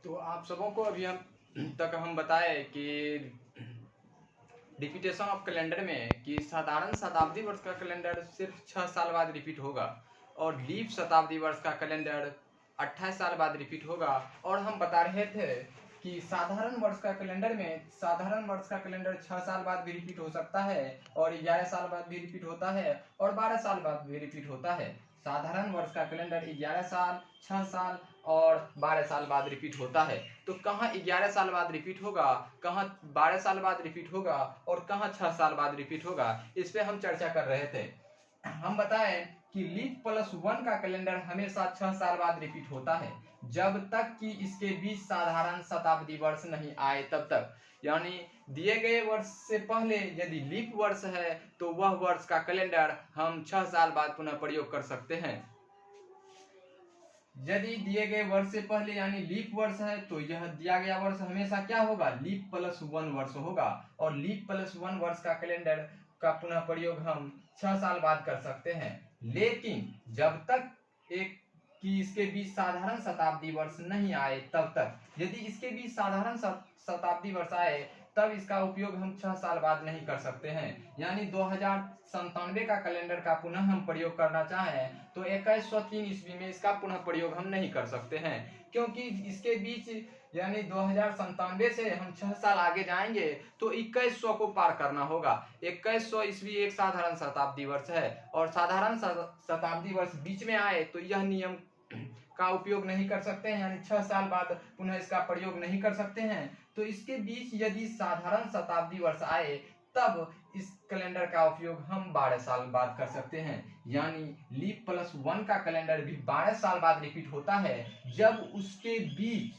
तो आप सबों को अभी हम बताए कि रिपीटेशन ऑफ कैलेंडर में कि साधारण शताब्दी वर्ष का कैलेंडर सिर्फ 6 साल बाद रिपीट होगा और लीप शताब्दी वर्ष का कैलेंडर 28 साल बाद रिपीट होगा। और हम बता रहे थे कि साधारण वर्ष का कैलेंडर 6 साल बाद भी रिपीट हो सकता है और 11 साल बाद भी रिपीट होता है और 12 साल बाद भी रिपीट होता है। साधारण वर्ष का कैलेंडर 11 साल, 6 साल और 12 साल बाद रिपीट होता है। तो कहाँ 11 साल बाद रिपीट होगा, कहाँ 12 साल बाद रिपीट होगा और कहाँ 6 साल बाद रिपीट होगा, इस पे हम चर्चा कर रहे थे। हम बताएं कि लीप प्लस 1 का कैलेंडर हमेशा 6 साल बाद रिपीट होता है जब तक कि इसके बीच साधारण शताब्दी वर्ष नहीं आए तब तक। यानी दिए गए वर्ष से पहले यदि लीप वर्ष है तो वह वर्ष का कैलेंडर हम 6 साल बाद पुनः प्रयोग कर सकते हैं। यदि दिए गए वर्ष से पहले यानी लीप वर्ष है तो यह दिया गया वर्ष हमेशा क्या होगा, लीप प्लस 1 वर्ष होगा और लीप प्लस 1 वर्ष का कैलेंडर का पुनः प्रयोग हम 6 साल बाद कर सकते हैं। लेकिन जब तक कि इसके बीच साधारण शताब्दी वर्ष नहीं आए तब तक, यदि इसके बीच साधारण शताब्दी वर्ष आए तब इसका उपयोग हम 6 साल बाद नहीं कर सकते हैं। यानी 2097 का कैलेंडर का पुनः हम प्रयोग करना चाहें तो 2103 ईस्वी में इसका पुनः प्रयोग हम नहीं कर सकते हैं, क्योंकि इसके बीच यानी 2097 से हम 6 साल आगे जाएंगे तो 2100 को पार करना होगा। 2100 ईस्वी एक साधारण शताब्दी वर्ष है और साधारण शताब्दी वर्ष बीच में आए तो यह नियम का उपयोग नहीं कर सकते हैं, यानी 6 साल बाद पुनः इसका प्रयोग नहीं कर सकते हैं। तो इसके बीच यदि साधारण शताब्दी वर्ष आए तब इस कैलेंडर का उपयोग हम 12 साल बाद कर सकते हैं। यानी लीप प्लस 1 का कैलेंडर भी 12 साल बाद रिपीट होता है जब उसके बीच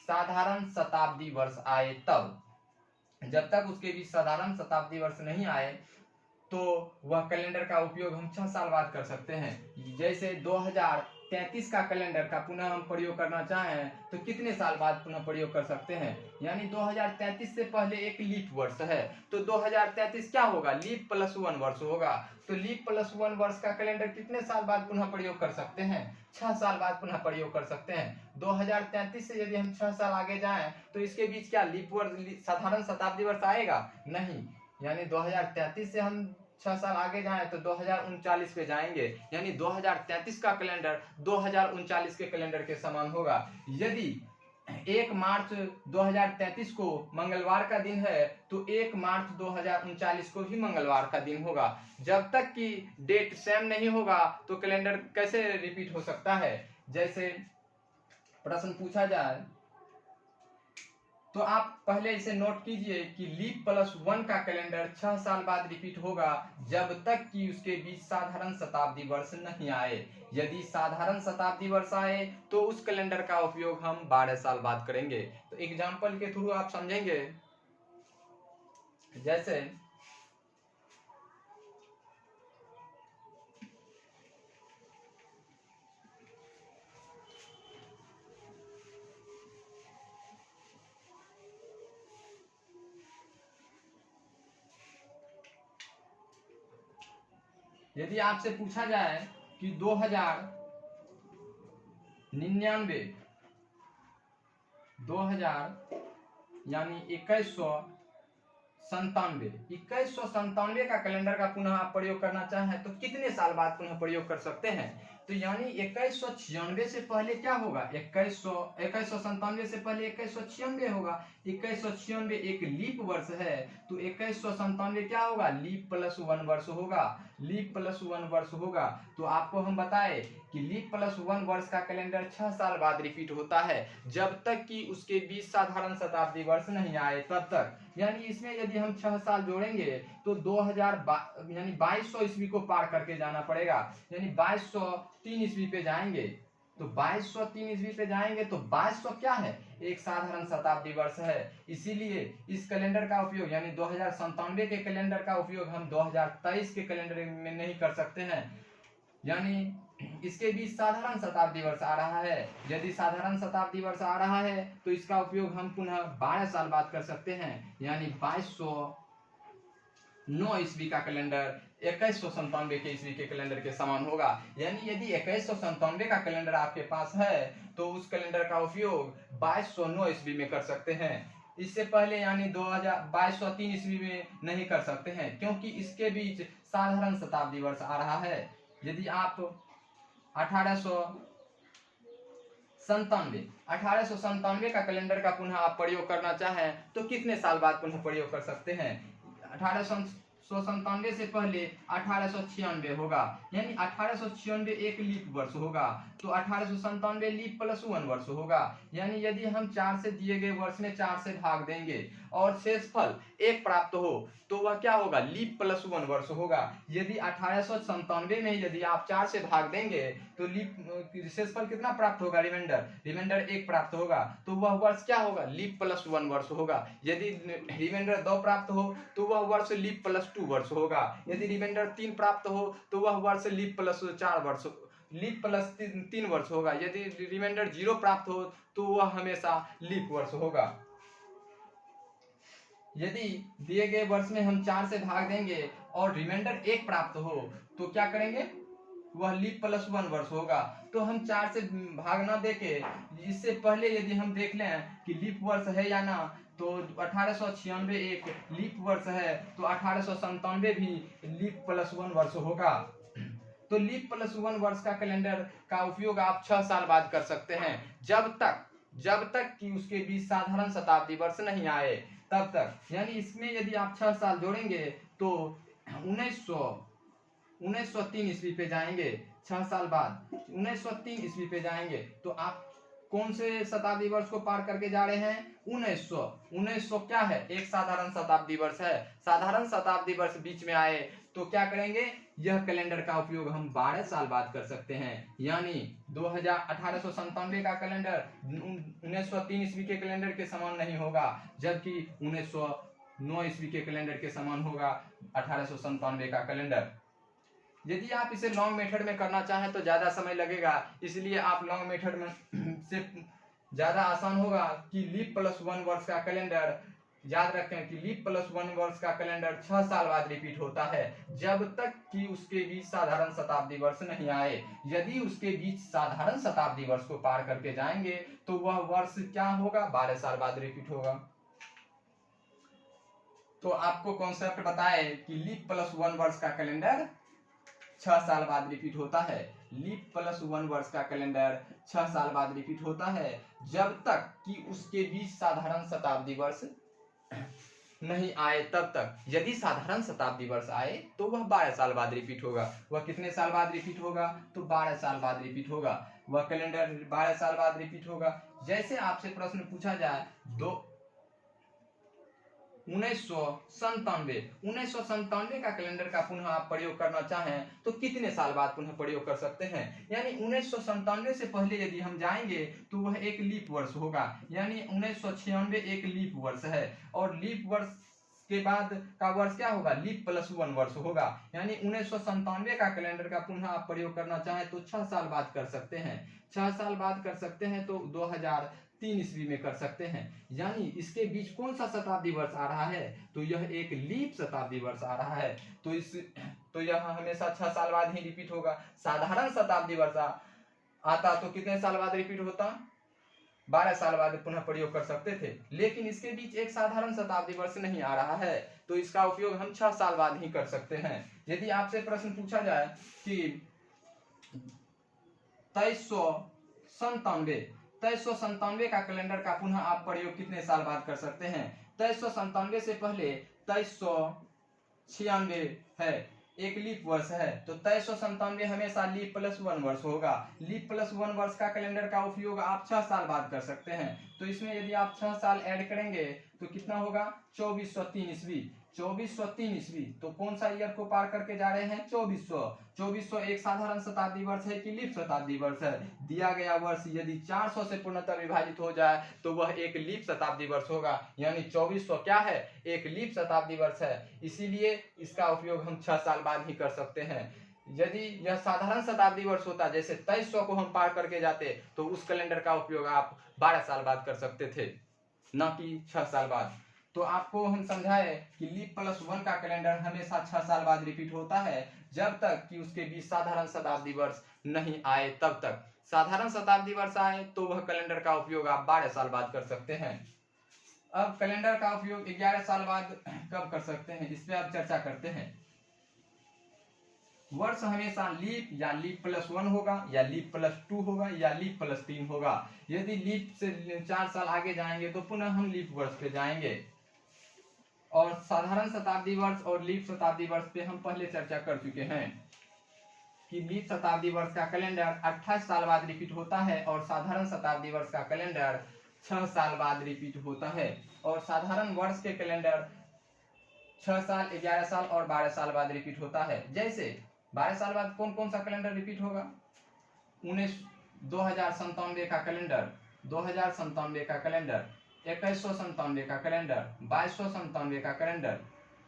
साधारण शताब्दी वर्ष आए तब। जब तक उसके बीच साधारण शताब्दी वर्ष नहीं आए तो वह कैलेंडर का उपयोग हम 6 साल बाद कर सकते हैं। जैसे 2033 का कैलेंडर का पुनः हम प्रयोग करना चाहें तो कितने साल बाद पुनः प्रयोग कर सकते हैं, यानी 2033 से पहले एक लीप वर्ष है तो 2033 क्या होगा, लीप प्लस 1 वर्ष होगा। तो लीप प्लस 1 वर्ष का कैलेंडर कितने साल बाद पुनः प्रयोग कर सकते हैं, 6 साल बाद पुनः प्रयोग कर सकते हैं। 2033 से यदि हम 6 साल आगे जाएं तो इसके बीच क्या लीप वर्ष साधारण शताब्दी वर्ष आएगा, नहीं। यानी 2033 से हम 6 साल आगे जाएं तो 2039 पे जाएंगे, यानी 2033 का कैलेंडर 2039 के कैलेंडर के समान होगा। यदि 1 मार्च 2033 को मंगलवार का दिन है तो 1 मार्च 2039 को भी मंगलवार का दिन होगा। जब तक कि डेट सेम नहीं होगा तो कैलेंडर कैसे रिपीट हो सकता है। जैसे प्रश्न पूछा जाए तो आप पहले इसे नोट कीजिए कि लीप प्लस 1 का कैलेंडर 6 साल बाद रिपीट होगा जब तक कि उसके बीच साधारण शताब्दी वर्ष नहीं आए। यदि साधारण शताब्दी वर्ष आए तो उस कैलेंडर का उपयोग हम 12 साल बाद करेंगे। तो एग्जांपल के थ्रू आप समझेंगे। जैसे यदि आपसे पूछा जाए कि 2099 यानी 2197 का कैलेंडर का पुनः आप प्रयोग करना चाहें तो कितने साल बाद पुनः प्रयोग कर सकते हैं। तो यानी 2196 से पहले क्या होगा, 2197 से पहले 2196 होगा। 2196 एक लीप वर्ष है तो 2197 क्या होगा, लीप प्लस 1 वर्ष होगा। लीप प्लस 1 वर्ष होगा। तो आपको हम बताए कि लीप प्लस 1 वर्ष का कैलेंडर 6 साल बाद रिपीट होता है जब तक कि उसके बीच साधारण शताब्दी वर्ष नहीं आए तब तक। यानी इसमें यदि हम 6 साल जोड़ेंगे तो 2200 ईस्वी को पार करके जाना पड़ेगा, यानी 2203 ईस्वी पे जाएंगे। तो 2203 ईस्वी पे जाएंगे तो 2200 क्या है, एक साधारण शताब्दी वर्ष है। इसीलिए इस कैलेंडर का उपयोग यानी 2097 के कैलेंडर का उपयोग हम 2023 के कैलेंडर में नहीं कर सकते हैं। यानी इसके बीच साधारण शताब्दी वर्ष आ रहा है। यदि साधारण शताब्दी वर्ष आ रहा है तो इसका उपयोग हम पुनः 12 साल बाद कर सकते हैं, यानी 2209 ईस्वी का कैलेंडर 2197 के ईस्वी के कैलेंडर के समान होगा। यानी यदि 2197 का कैलेंडर आपके पास है तो उस कैलेंडर का उपयोग 2209 ईस्वी में कर सकते हैं। इससे पहले यानी 2203 ईस्वी में नहीं कर सकते हैं, क्योंकि इसके बीच साधारण शताब्दी वर्ष आ रहा है। यदि आप 1897 का कैलेंडर का पुनः आप प्रयोग करना चाहें तो कितने साल बाद पुनः प्रयोग कर सकते हैं? 1897 से पहले 1896 होगा, यानी 1896 एक लीप वर्ष होगा, तो 1897 लीप प्लस 1 वर्ष होगा। यानी यदि हम 4 से दिए गए वर्ष में 4 से भाग देंगे और शेषफल 1 प्राप्त हो तो वह क्या होगा? लीप प्लस 1 वर्ष होगा। यदि 1897 में यदि आप 4 से भाग देंगे तो लीप शेषफल कितना प्राप्त होगा? रिमाइंडर 1 प्राप्त होगा, तो वह वर्ष क्या होगा? लीप प्लस 1 वर्ष होगा। यदि रिमाइंडर 2 प्राप्त हो तो वह वर्ष लीप प्लस 2 वर्ष होगा। यदि रिमाइंडर 3 प्राप्त हो तो वह वर्ष लीप प्लस 4 वर्ष, लीप प्लस 3 वर्ष होगा। यदि रिमाइंडर 0 प्राप्त हो तो वह हमेशा लीप वर्ष होगा। यदि दिए गए वर्ष में हम 4 से भाग देंगे और रिमाइंडर 1 प्राप्त हो तो क्या करेंगे? वह लीप प्लस 1 वर्ष होगा। तो हम 4 से भाग ना देके इससे पहले यदि हम देख लें कि लीप वर्ष है या ना, तो 1896 एक लीप वर्ष है, तो 1897 भी लीप प्लस 1 वर्ष होगा। तो लीप प्लस 1 वर्ष का कैलेंडर का उपयोग आप 6 साल बाद कर सकते हैं, जब तक कि उसके बीच साधारण शताब्दी वर्ष नहीं आए तब तक। यानी इसमें यदि आप 6 साल जोड़ेंगे तो 1903 ईस्वी पे जाएंगे। 6 साल बाद 1903 ईस्वी पे जाएंगे तो आप कौन से शताब्दी वर्ष को पार करके जा रहे हैं? 1900 क्या है? एक साधारण शताब्दी वर्ष है। साधारण शताब्दी वर्ष बीच में आए तो क्या करेंगे? यह कैलेंडर का उपयोग हम 12 साल बाद कर सकते हैं। यानी 1897 का कैलेंडर 1903 ईस्वी के कैलेंडर के समान नहीं होगा, जबकि 1909 ईस्वी के कैलेंडर के समान होगा 1897 का कैलेंडर। यदि आप इसे लॉन्ग मेथड में करना चाहें तो ज्यादा समय लगेगा, इसलिए आप लॉन्ग मेथड में से ज्यादा आसान होगा कि लीप प्लस 1 वर्ष का कैलेंडर, याद रखें कि लीप प्लस 1 वर्ष का कैलेंडर 6 साल बाद रिपीट होता है, जब तक कि उसके बीच साधारण शताब्दी वर्ष नहीं आए। यदि उसके बीच साधारण शताब्दी वर्ष को पार करके जाएंगे तो वह वर्ष क्या होगा? 12 साल बाद रिपीट होगा। तो आपको कॉन्सेप्ट बताए कि लीप प्लस 1 वर्ष का कैलेंडर 6 साल बाद रिपीट होता है। लीप प्लस 1 वर्ष का कैलेंडर 6 साल बाद रिपीट होता है, जब तक कि उसके बीच साधारण शताब्दी वर्ष नहीं आए तब तक। यदि साधारण शताब्दी वर्ष आए तो वह 12 साल बाद रिपीट होगा। वह कितने साल बाद रिपीट होगा? तो 12 साल बाद रिपीट होगा। वह कैलेंडर 12 साल बाद रिपीट होगा। जैसे आपसे प्रश्न पूछा जाए 1997 का कैलेंडर का पुनः आप प्रयोग करना चाहें तो कितने साल बाद पुनः प्रयोग कर सकते हैं? यानी 1997 से पहले यदि हम जाएंगे तो वह एक लीप वर्ष होगा। यानी 1996 एक लीप वर्ष है, और लीप वर्ष के बाद का वर्ष क्या होगा? लीप प्लस 1 वर्ष होगा। यानी 1997 का कैलेंडर का पुनः आप प्रयोग करना चाहें तो 6 साल बाद कर सकते हैं। 6 साल बाद कर सकते हैं तो 2003 ईस्वी में कर सकते हैं। यानी इसके बीच कौन सा शताब्दी वर्ष आ रहा है? तो यह एक लीप शताब्दी वर्ष आ रहा है। तो यह हमेशा 6 साल बाद ही रिपीट होगा। साधारण शताब्दी वर्ष आता तो कितने साल बाद रिपीट होता? 12 साल बाद पुनः प्रयोग कर सकते थे, लेकिन इसके बीच एक साधारण शताब्दी वर्ष नहीं आ रहा है तो इसका उपयोग हम 6 साल बाद ही कर सकते हैं। यदि आपसे प्रश्न पूछा जाए कि 2397 का कैलेंडर का पुनः आप प्रयोग कितने साल बाद कर सकते हैं? 2397 से पहले 2396 है, एक लीप वर्ष है, तो 2397 हमेशा लीप प्लस 1 वर्ष होगा। लीप प्लस 1 वर्ष का कैलेंडर का उपयोग आप 6 साल बाद कर सकते हैं। तो इसमें यदि आप 6 साल ऐड करेंगे तो कितना होगा? 2403 ईस्वी। 2403 ईस्वी तो कौन सा ईयर को पार करके जा रहे हैं? 2400 एक साधारण शताब्दी वर्ष है कि लीप शताब्दी वर्ष है? दिया गया वर्ष यदि 400 से पूर्णतः विभाजित हो जाए तो वह एक लीप शताब्दी वर्ष होगा। यानी 2400 क्या है? एक लीप शताब्दी वर्ष है। इसीलिए इसका उपयोग हम 6 साल बाद ही कर सकते हैं। यदि यह साधारण शताब्दी वर्ष होता, जैसे 2300 को हम पार करके जाते, तो उस कैलेंडर का उपयोग आप 12 साल बाद कर सकते थे, न कि 6 साल बाद। तो आपको हम समझाए कि लीप प्लस वन का कैलेंडर हमेशा 6 साल बाद रिपीट होता है, जब तक कि उसके बीच साधारण शताब्दी वर्ष नहीं आए तब तक। साधारण शताब्दी वर्ष आए तो वह कैलेंडर का उपयोग आप 12 साल बाद कर सकते हैं। अब कैलेंडर का उपयोग 11 साल बाद कब कर सकते हैं, इस पे आप चर्चा करते हैं। वर्ष हमेशा लीप या लीप प्लस वन होगा या लीप प्लस टू होगा या लीप प्लस 3 होगा। यदि लीप से 4 साल आगे जाएंगे तो पुनः हम लीप वर्ष पे जाएंगे। और साधारण शताब्दी वर्ष और लीप शताब्दी वर्ष पे हम पहले चर्चा कर चुके हैं कि लीप शताब्दी वर्ष का कैलेंडर 28 साल बाद रिपीट होता है और साधारण शताब्दी वर्ष का कैलेंडर 6 साल बाद रिपीट होता है। और साधारण वर्ष के कैलेंडर 6 साल, 11 साल और 12 साल बाद रिपीट होता है। जैसे 12 साल बाद कौन कौन सा कैलेंडर रिपीट होगा? 2097 का कैलेंडर, 2097 का कैलेंडर, 2197 का कैलेंडर, 2297 का कैलेंडर।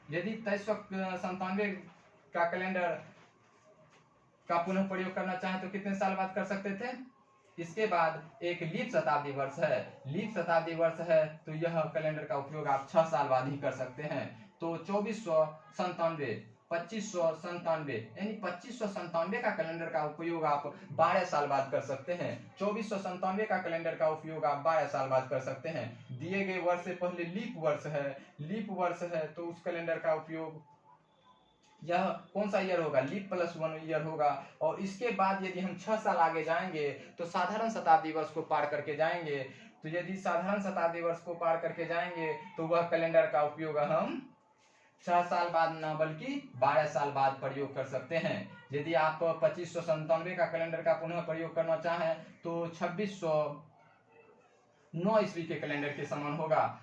यदि 2397 का कैलेंडर का पुनः प्रयोग करना चाहे तो कितने साल बाद कर सकते थे? इसके बाद एक लीप शताब्दी वर्ष है। लीप शताब्दी वर्ष है तो यह कैलेंडर का उपयोग आप 6 साल बाद ही कर सकते हैं। तो 2497, 2597 यानी 2597 का कैलेंडर का उपयोग आप 12 साल बाद कर सकते हैं। 2497 का कैलेंडर का उपयोग आप 12 साल बाद कर सकते हैं। दिए गए वर्ष से पहले लीप वर्ष है, लीप वर्ष है तो उस कैलेंडर का उपयोग यह कौन सा ईयर होगा? लीप प्लस वन ईयर होगा। और इसके बाद यदि हम 6 साल आगे जाएंगे तो साधारण शताब्दी वर्ष को पार करके जाएंगे। तो यदि साधारण शताब्दी वर्ष को पार करके जाएंगे तो वह कैलेंडर का उपयोग हम 6 साल बाद न बल्कि 12 साल बाद प्रयोग कर सकते हैं। यदि आप 2597 का कैलेंडर का पुनः प्रयोग करना चाहें तो 2609 ईस्वी के कैलेंडर के समान होगा।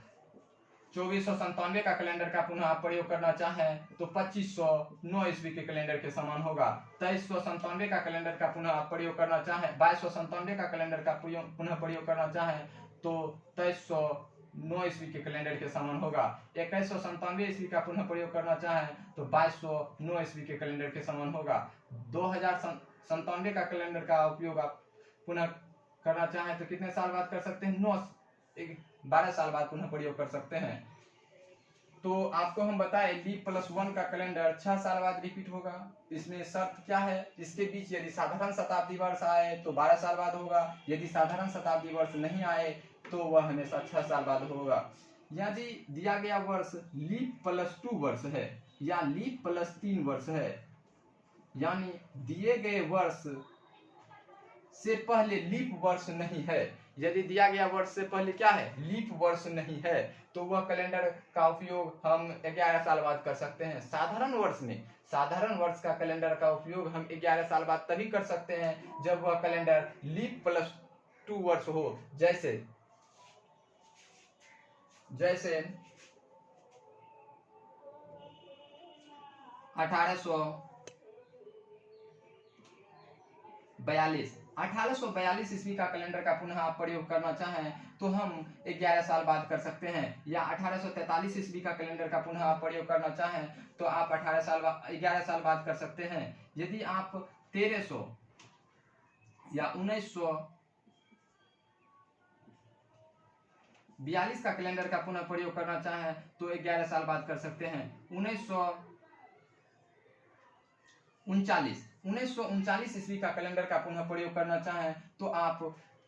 2497 का कैलेंडर का पुनः आप प्रयोग करना चाहें तो 2509 ईस्वी के कैलेंडर के समान होगा। 2397 का कैलेंडर का पुनः आप प्रयोग करना चाहें, 2297 का कैलेंडर का पुनः प्रयोग करना चाहें तो 2309 ईस्वी के कैलेंडर के समान होगा। 2197 ईस्वी का पुनः प्रयोग करना चाहें तो 2209 ईस्वी के कैलेंडर के समान होगा। 2097 का कैलेंडर का उपयोग आप पुनः करना चाहें तो कितने साल बाद कर सकते हैं? 12 साल बाद पुनः प्रयोग कर सकते हैं। तो आपको हम बताएं लीप प्लस वन का कैलेंडर 6 साल बाद रिपीट होगा। इसमें शर्त क्या है? इसके बीच यदि साधारण शताब्दी वर्ष आए तो 12 साल बाद होगा, यदि साधारण शताब्दी वर्ष नहीं आए तो वह हमेशा 6 साल बाद होगा। यदि दिया गया वर्ष लीप प्लस 2 वर्ष है या लीप प्लस 3 वर्ष है, यानी दिए गए वर्ष से पहले लीप वर्ष नहीं है, यदि दिया गया वर्ष से पहले क्या है? लीप वर्ष नहीं है, तो वह कैलेंडर का उपयोग हम 11 साल बाद कर सकते हैं। साधारण वर्ष में, साधारण वर्ष का कैलेंडर का उपयोग हम 11 साल बाद तभी कर सकते हैं जब वह कैलेंडर लीप प्लस 2 वर्ष हो। जैसे 1842 ईस्वी का कैलेंडर का पुनः आप प्रयोग करना चाहें तो हम 11 साल बाद कर सकते हैं। या 1843 ईस्वी का कैलेंडर का पुनः आप प्रयोग करना चाहें तो आप 11 साल बाद कर सकते हैं। यदि आप 1300 या 1942 का कैलेंडर का पुनः प्रयोग करना चाहें तो 11 साल बाद कर सकते हैं। 1939 ईस्वी का कैलेंडर का पुनः प्रयोग करना चाहें तो आप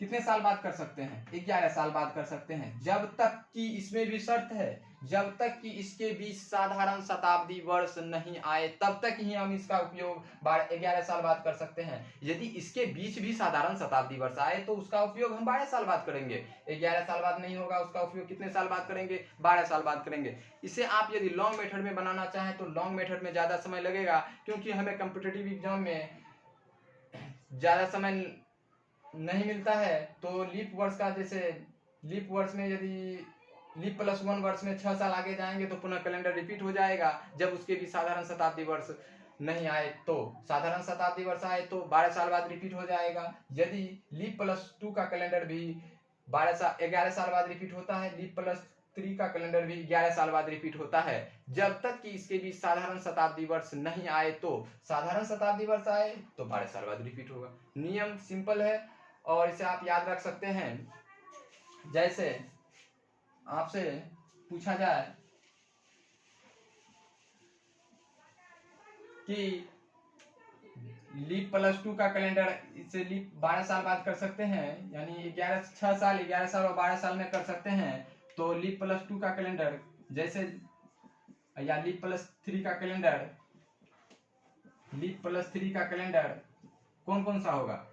कितने साल बाद कर सकते हैं? 11 साल बाद कर सकते हैं। जब तक कि इसमें भी शर्त है, जब तक कि इसके बीच साधारण शताब्दी वर्ष नहीं आए तब तक ही हम इसका उपयोग 11 साल बाद कर सकते हैं। यदि इसके बीच भी साधारण शताब्दी वर्ष आए तो उसका उपयोग हम 12 साल बाद करेंगे। 11 साल बाद नहीं होगा, उसका उपयोग कितने साल बाद करेंगे? 12 साल बाद करेंगे। इसे आप यदि लॉन्ग मेथड में बनाना चाहें तो लॉन्ग मेथड में ज्यादा समय लगेगा, क्योंकि हमें कॉम्पिटिटिव एग्जाम में ज्यादा समय नहीं मिलता है। तो लीप वर्ष का, जैसे लीप वर्ष में यदि लीप प्लस 1 वर्ष में 6 साल आगे जाएंगे तो पुनः कैलेंडर रिपीट हो जाएगा जब उसके भी साधारण शताब्दी वर्ष नहीं आए। तो साधारण शताब्दी वर्ष आए तो 12 साल बाद रिपीट हो जाएगा। यदि लीप प्लस 2 का कैलेंडर भी 11 साल बाद रिपीट होता है, लीप प्लस 3 का कैलेंडर भी 11 साल बाद रिपीट होता है, जब तक कि इसके बीच साधारण शताब्दी वर्ष नहीं आए। तो साधारण शताब्दी वर्ष आए तो 12 साल बाद रिपीट होगा। नियम सिंपल है और इसे आप याद रख सकते हैं। जैसे आपसे पूछा जाए कि लीप प्लस 2 का कैलेंडर, इससे लीप 12 साल बाद कर सकते हैं, यानी 6 साल 11 साल और 12 साल में कर सकते हैं। तो लीप प्लस 2 का कैलेंडर जैसे, या लीप प्लस 3 का कैलेंडर, लीप प्लस 3 का कैलेंडर कौन कौन सा होगा?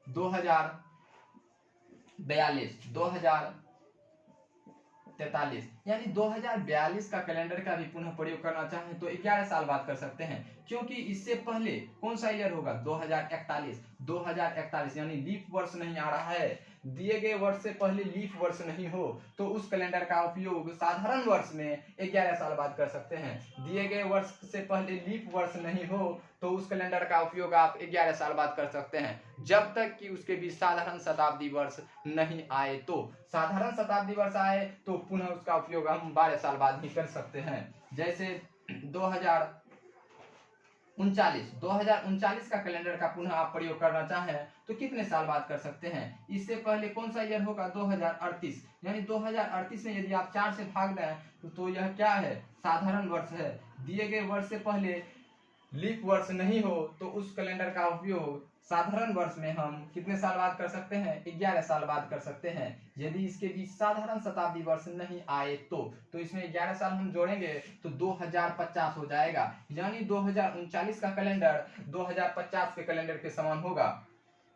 2042, 2043, यानी 2042 का कैलेंडर का भी पुनः प्रयोग करना चाहें तो 11 साल बाद कर सकते हैं, क्योंकि इससे पहले कौन सा ईयर होगा? 2041, 2041, यानी लीप वर्ष नहीं आ रहा है। दिए गए वर्ष से पहले लीप वर्ष नहीं हो तो उस कैलेंडर का उपयोग साधारण वर्ष में 11 साल बाद कर सकते हैं। दिए गए वर्ष से पहले लीप वर्ष नहीं हो तो उस कैलेंडर का उपयोग आप 11 साल बाद कर सकते हैं, जब तक कि उसके बीच साधारण शताब्दी वर्ष नहीं आए। तो साधारण शताब्दी वर्ष आए तो पुनः उसका उपयोग हम 12 साल बाद ही कर सकते हैं। जैसे 2039 का कैलेंडर का पुनः आप प्रयोग करना चाहें तो कितने साल बाद कर सकते हैं? इससे पहले कौन सा ईयर होगा? 2038, यानी 2038 में यदि आप 4 से भाग दें तो यह क्या है? साधारण वर्ष है। दिए गए वर्ष से पहले लीप वर्ष नहीं हो तो उस कैलेंडर का उपयोग साधारण वर्ष में हम कितने साल बाद कर सकते हैं? 11 साल बाद कर सकते हैं। यदि इसके बीच साधारण शताब्दी वर्ष नहीं आए तो इसमें 11 साल हम जोड़ेंगे तो 2050 हो जाएगा, यानी 2039 का कैलेंडर 2050 के कैलेंडर के समान होगा।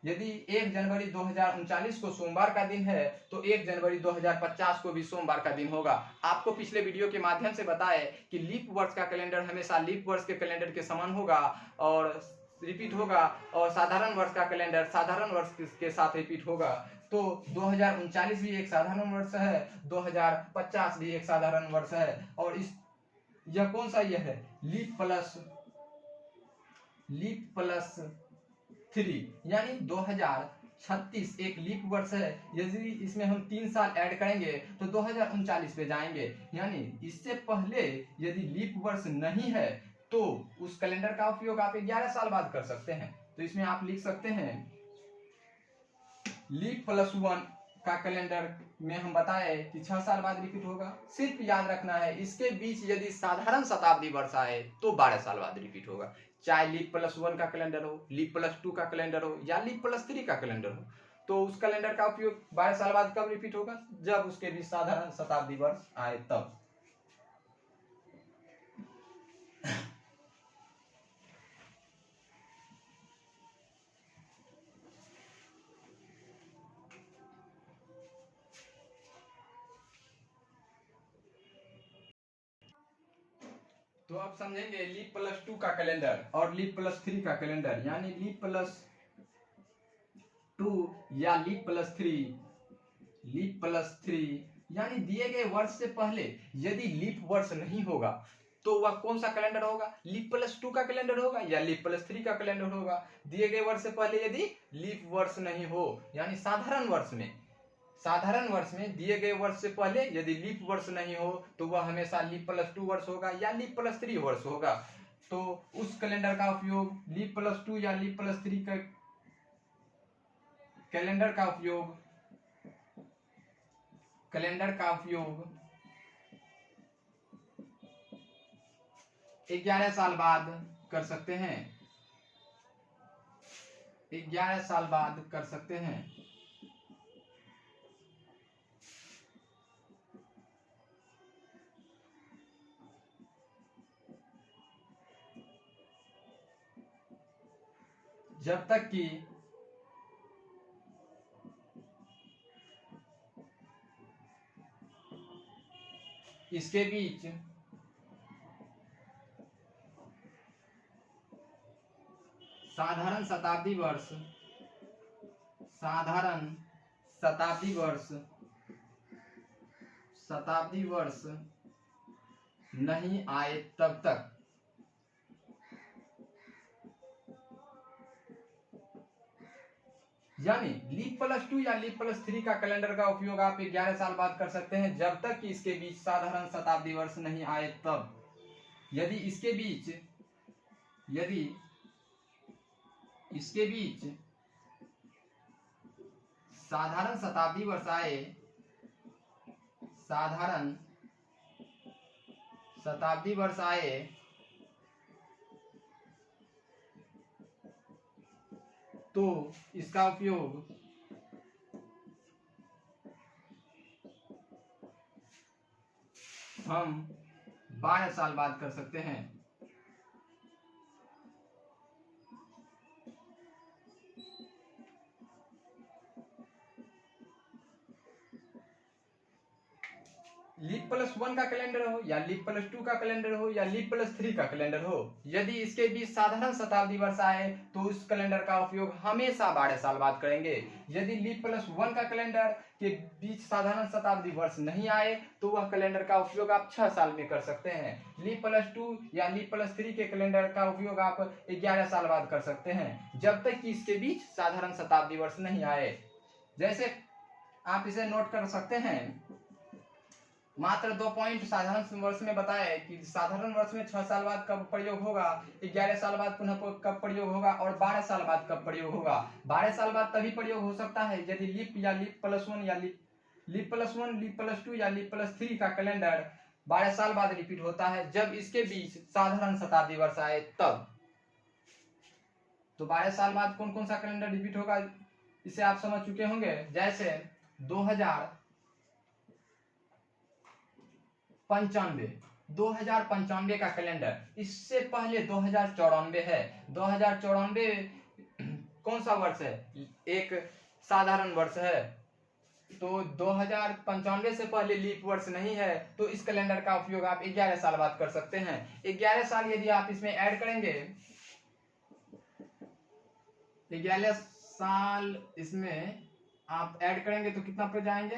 यदि 1 जनवरी 2039 को सोमवार का दिन है तो 1 जनवरी 2050 को भी सोमवार का दिन होगा। आपको पिछले वीडियो के माध्यम से बताए कि लीप वर्ष का कैलेंडर हमेशा लीप वर्ष के कैलेंडर के समान होगा और रिपीट होगा, और साधारण वर्ष का कैलेंडर साधारण वर्ष के साथ रिपीट होगा। तो 2039 भी एक साधारण वर्ष है, 2050 भी एक साधारण वर्ष है, और यह कौन सा यह है? लीप प्लस 3, यानी 2036 एक लीप वर्ष है। यदि इसमें हम 3 साल ऐड करेंगे तो 2039 पे जाएंगे, यानी इससे पहले यदि लीप वर्ष नहीं है तो उस कैलेंडर का उपयोग आप 11 साल बाद कर सकते हैं। तो इसमें आप लिख सकते हैं लीप प्लस 1 का कैलेंडर में हम बताए कि 6 साल बाद रिपीट होगा। सिर्फ याद रखना है इसके बीच यदि साधारण शताब्दी वर्ष आए तो 12 साल बाद रिपीट होगा, चाहे लीप प्लस 1 का कैलेंडर हो, लीप प्लस 2 का कैलेंडर हो या लीप प्लस 3 का कैलेंडर हो। तो उस कैलेंडर का उपयोग 12 साल बाद कब रिपीट होगा? जब उसके बीच साधारण शताब्दी वर्ष आए तब। तो अब समझेंगे लीप प्लस 2 का कैलेंडर और लीप प्लस 3 का कैलेंडर, यानी लीप प्लस 2 या लीप प्लस 3, यानी दिए गए वर्ष से पहले यदि लीप वर्ष नहीं होगा तो वह कौन सा कैलेंडर होगा? लीप प्लस 2 का कैलेंडर होगा या लीप प्लस 3 का कैलेंडर होगा? दिए गए वर्ष से पहले यदि लीप वर्ष नहीं हो, यानी साधारण वर्ष में दिए गए वर्ष से पहले यदि लीप वर्ष नहीं हो तो वह हमेशा लीप प्लस 2 वर्ष होगा या लीप प्लस 3 वर्ष होगा। तो उस कैलेंडर का उपयोग लीप प्लस 2 या लीप प्लस 3 का कैलेंडर का उपयोग 11 साल बाद कर सकते हैं, 11 साल बाद कर सकते हैं। जब तक कि इसके बीच साधारण शताब्दी वर्ष नहीं आए तब तक। यानी लीप प्लस 2 या लीप प्लस 3 का कैलेंडर का उपयोग आप 11 साल बाद कर सकते हैं, जब तक कि इसके बीच साधारण शताब्दी वर्ष नहीं आए तब। यदि इसके बीच साधारण शताब्दी वर्ष आए, साधारण शताब्दी वर्ष आए तो इसका उपयोग हम 12 साल बाद कर सकते हैं। लीप प्लस 1 का कैलेंडर हो या लीप प्लस 2 का कैलेंडर हो या लीप प्लस 3 का कैलेंडर हो, यदि इसके बीच साधारण शताब्दी वर्ष आए तो उस कैलेंडर का उपयोग हमेशा 12 साल बाद करेंगे। यदि लीप प्लस 1 का कैलेंडर के बीच साधारण शताब्दी वर्ष नहीं आए तो वह कैलेंडर का उपयोग आप 6 साल में कर सकते हैं। लीप प्लस 2 या लीप प्लस 3 के कैलेंडर का उपयोग आप 11 साल बाद कर सकते हैं, जब तक कि इसके बीच साधारण शताब्दी वर्ष नहीं आए। जैसे आप इसे नोट कर सकते हैं, मात्र 2 पॉइंट साधारण वर्ष में बताया है कि साधारण वर्ष में 6 साल बाद कब प्रयोग होगा, 11 साल बाद पुनः कब प्रयोग होगा और 12 साल बाद कब प्रयोग होगा। 12 साल बाद तभी प्रयोग हो सकता है यदि लीप या लीप प्लस 1 या लीप प्लस 1, लीप प्लस 2 या लीप प्लस 3 का कैलेंडर 12 साल बाद रिपीट होता है, जब इसके बीच साधारण शताब्दी वर्ष आए तब। तो 12 साल बाद कौन कौन सा कैलेंडर रिपीट होगा इसे आप समझ चुके होंगे। जैसे 2095 का कैलेंडर, इससे पहले 2094 है। 2094 कौन सा वर्ष है? एक साधारण वर्ष है। तो 2095 से पहले लीप वर्ष नहीं है, तो इस कैलेंडर का उपयोग आप 11 साल बाद कर सकते हैं। 11 साल यदि आप इसमें ऐड करेंगे, 11 साल इसमें आप ऐड करेंगे तो कितना पे जाएंगे?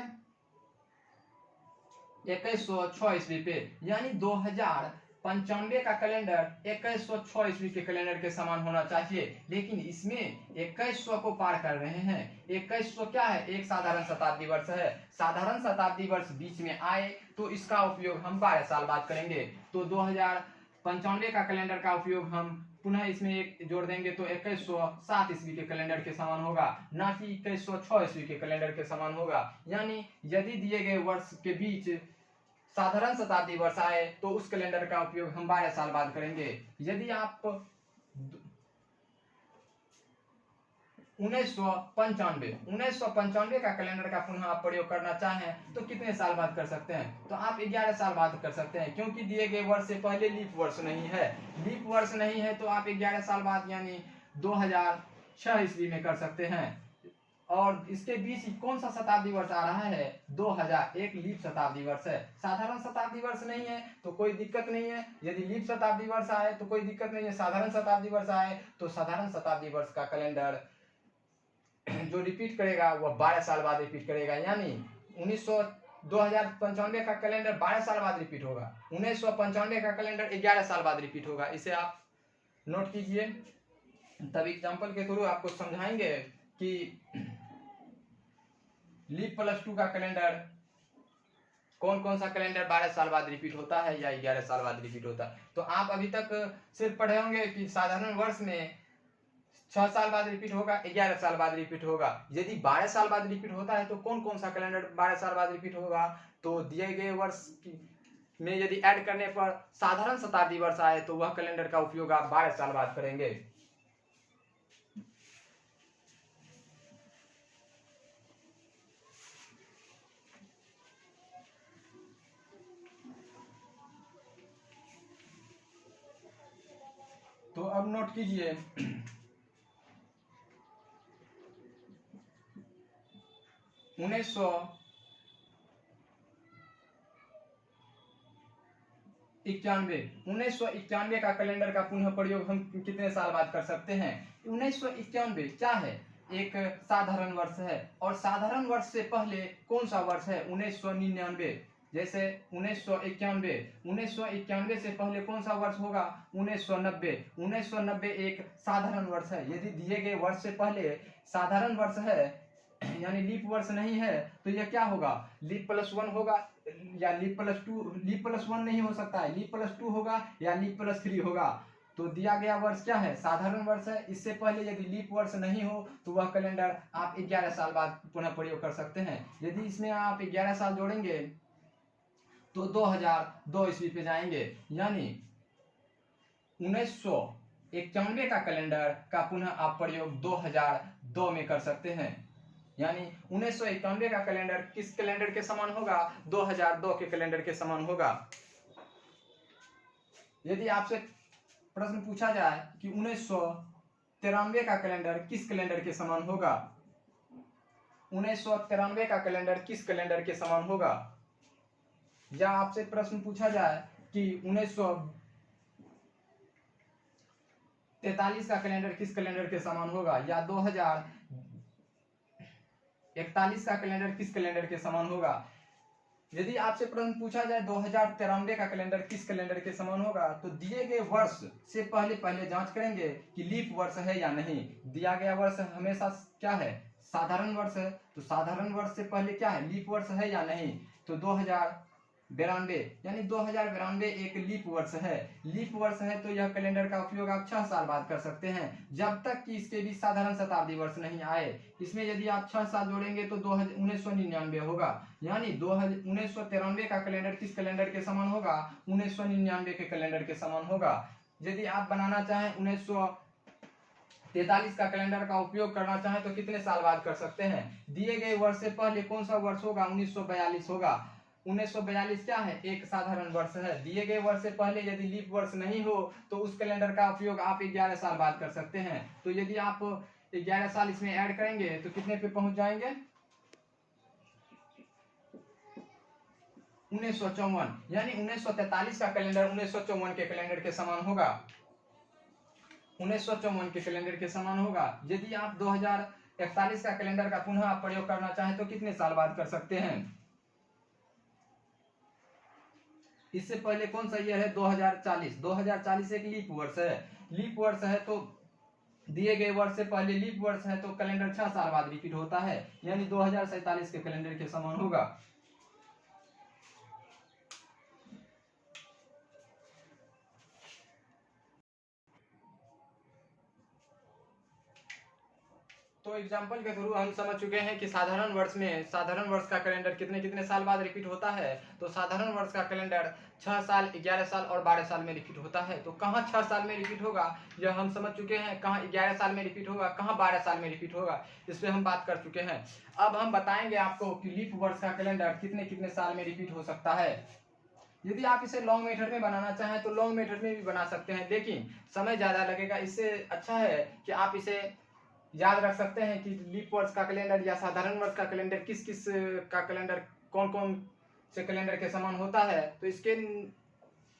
2106 ईस्वी पे, यानी 2095 का कैलेंडर 2106 ईस्वी के कैलेंडर के समान होना चाहिए, लेकिन इसमें 2100 को पार कर रहे हैं। 2100 क्या है? एक साधारण शताब्दी वर्ष है। साधारण शताब्दी वर्ष बीच में आए तो इसका उपयोग हम 12 साल बाद करेंगे। तो 2095 का कैलेंडर का उपयोग हम पुनः इसमें एक जोड़ देंगे तो 2107 ईस्वी के कैलेंडर के समान होगा, ना कि 2106 ईस्वी के कैलेंडर के समान होगा। यानी यदि दिए गए वर्ष के बीच साधारण शताब्दी वर्ष आए तो उस कैलेंडर का उपयोग हम 12 साल बाद करेंगे। यदि आप 1995 का कैलेंडर का पुनः आप प्रयोग करना चाहें तो कितने साल बाद कर सकते हैं? तो आप 11 साल बाद कर सकते हैं, क्योंकि दिए गए वर्ष से पहले लीप वर्ष नहीं है। लीप वर्ष नहीं है तो आप 11 साल बाद यानी 2006 ईस्वी में कर सकते हैं। और इसके बीच कौन सा शताब्दी वर्ष आ रहा है? 2001 लीप शताब्दी वर्ष है। साधारण शताब्दी वर्ष नहीं है तो कोई दिक्कत नहीं है। यदि लीप शताब्दी वर्ष आए तो कोई दिक्कत नहीं है। साधारण शताब्दी वर्ष आए तो साधारण शताब्दी वर्ष का कैलेंडर जो रिपीट करेगा वह 12 साल बाद रिपीट करेगा, यानी 2095 का कैलेंडर 12 साल बाद रिपीट होगा, 1995 का कैलेंडर 11 साल बाद रिपीट होगा। इसे आप नोट कीजिए। तब एग्जांपल के थ्रू आपको समझाएंगे कि लीप प्लस 2 का कैलेंडर कौन कौन सा कैलेंडर 12 साल बाद रिपीट होता है या 11 साल बाद रिपीट होता है। तो आप अभी तक सिर्फ पढ़े होंगे कि साधारण वर्ष में 6 साल बाद रिपीट होगा, 11 साल बाद रिपीट होगा। यदि 12 साल बाद रिपीट होता है तो कौन कौन सा कैलेंडर 12 साल बाद रिपीट होगा? तो दिए गए वर्ष में यदि ऐड करने पर साधारण शताब्दी वर्ष आए तो वह कैलेंडर का उपयोग आप 12 साल बाद करेंगे। तो अब नोट कीजिए, 1991 का कैलेंडर का पुनः प्रयोग हम कितने साल बाद कर सकते हैं? 1991 क्या है? एक साधारण वर्ष है। और साधारण वर्ष से पहले कौन सा वर्ष है? 1999। जैसे 1991 से पहले कौन सा वर्ष होगा? 1990। 1990 एक साधारण वर्ष है। यदि दिए गए वर्ष से पहले साधारण वर्ष है यानी लीप वर्ष नहीं है तो यह क्या होगा? लीप प्लस 1 होगा या लीप प्लस 2। लीप प्लस 1 नहीं हो सकता है, लीप प्लस 2 होगा या लीप प्लस 3 होगा। तो दिया गया वर्ष क्या है? साधारण वर्ष है। इससे पहले यदि लीप वर्ष नहीं हो तो वह कैलेंडर आप 11 साल बाद पुनः प्रयोग कर सकते हैं। यदि इसमें आप 11 साल जोड़ेंगे तो 2002 ईस्वी पे जाएंगे, यानी 1991 का कैलेंडर का पुनः आप प्रयोग 2002 में कर सकते हैं। यानी 1991 का कैलेंडर किस कैलेंडर के समान होगा? 2002 के कैलेंडर के समान होगा। यदि आपसे प्रश्न पूछा जाए कि 1993 का कैलेंडर किस कैलेंडर के समान होगा, 1993 का कैलेंडर किस कैलेंडर के समान होगा, या आपसे प्रश्न पूछा जाए कि 1943 का कैलेंडर किस कैलेंडर के समान होगा, या 2041 का कैलेंडर किस कैलेंडर के समान होगा। यदि आपसे प्रश्न पूछा जाए 2093 का कैलेंडर किस कैलेंडर के समान होगा, तो दिए गए वर्ष से पहले जांच करेंगे कि लीप वर्ष है या नहीं। दिया गया वर्ष हमेशा क्या है? साधारण वर्ष है। तो साधारण वर्ष से पहले क्या है? लीप वर्ष है या नहीं। तो 2092 यानी 2092 एक लीप वर्ष है। लीप वर्ष है तो यह कैलेंडर का उपयोग आप 6 साल बाद कर सकते हैं, जब तक कि इसके बीच साधारण शताब्दी वर्ष नहीं आए। इसमें यदि आप 6 साल जोड़ेंगे तो 1999 होगा। यानी 1993 का कैलेंडर किस कैलेंडर के समान होगा? 1999 के कैलेंडर के समान होगा। यदि आप बनाना चाहें 1943 का कैलेंडर का उपयोग करना चाहें तो कितने साल बाद कर सकते हैं? दिए गए वर्ष से पहले कौन सा वर्ष होगा? 1942 होगा। 1942 क्या है? एक साधारण वर्ष है। दिए गए वर्ष से पहले यदि लीप वर्ष नहीं हो तो उस कैलेंडर का उपयोग आप 11 साल बाद कर सकते हैं। तो यदि आप 11 साल इसमें ऐड करेंगे तो कितने पे पहुंच जाएंगे? 1954। यानी 1943 का कैलेंडर 1954 के कैलेंडर के समान होगा। 1954 के कैलेंडर के समान होगा। यदि आप 2041 का कैलेंडर का पुनः आप प्रयोग करना चाहें तो कितने साल बाद कर सकते हैं? इससे पहले कौन सा ईयर है? 2040। 2040 एक लीप वर्ष है। लीप वर्ष है तो दिए गए वर्ष से पहले लीप वर्ष है तो कैलेंडर 6 साल बाद रिपीट होता है, यानी 2047 के कैलेंडर के समान होगा। तो एग्जाम्पल के थ्रू हम समझ चुके हैं कि साधारण वर्ष का कैलेंडर कितने कितने साल बाद रिपीट होता है। तो साधारण वर्ष का कैलेंडर 6 साल, 11 साल और 12 साल में रिपीट होता है। तो कहाँ 6 साल में रिपीट होगा यह हम समझ चुके हैं, कहाँ 11 साल में रिपीट होगा, कहाँ 12 साल में रिपीट होगा, इस पर हम बात कर चुके हैं। अब हम बताएंगे आपको कि लीप वर्ष का कैलेंडर कितने कितने साल में रिपीट हो सकता है। यदि आप इसे लॉन्ग मेथड में बनाना चाहें तो लॉन्ग मेथड में भी बना सकते हैं, लेकिन समय ज्यादा लगेगा। इससे अच्छा है कि आप इसे याद रख सकते हैं कि लीप वर्ष का कैलेंडर या साधारण वर्ष का कैलेंडर किस किस का कैलेंडर कौन कौन से कैलेंडर के समान होता है। तो इसके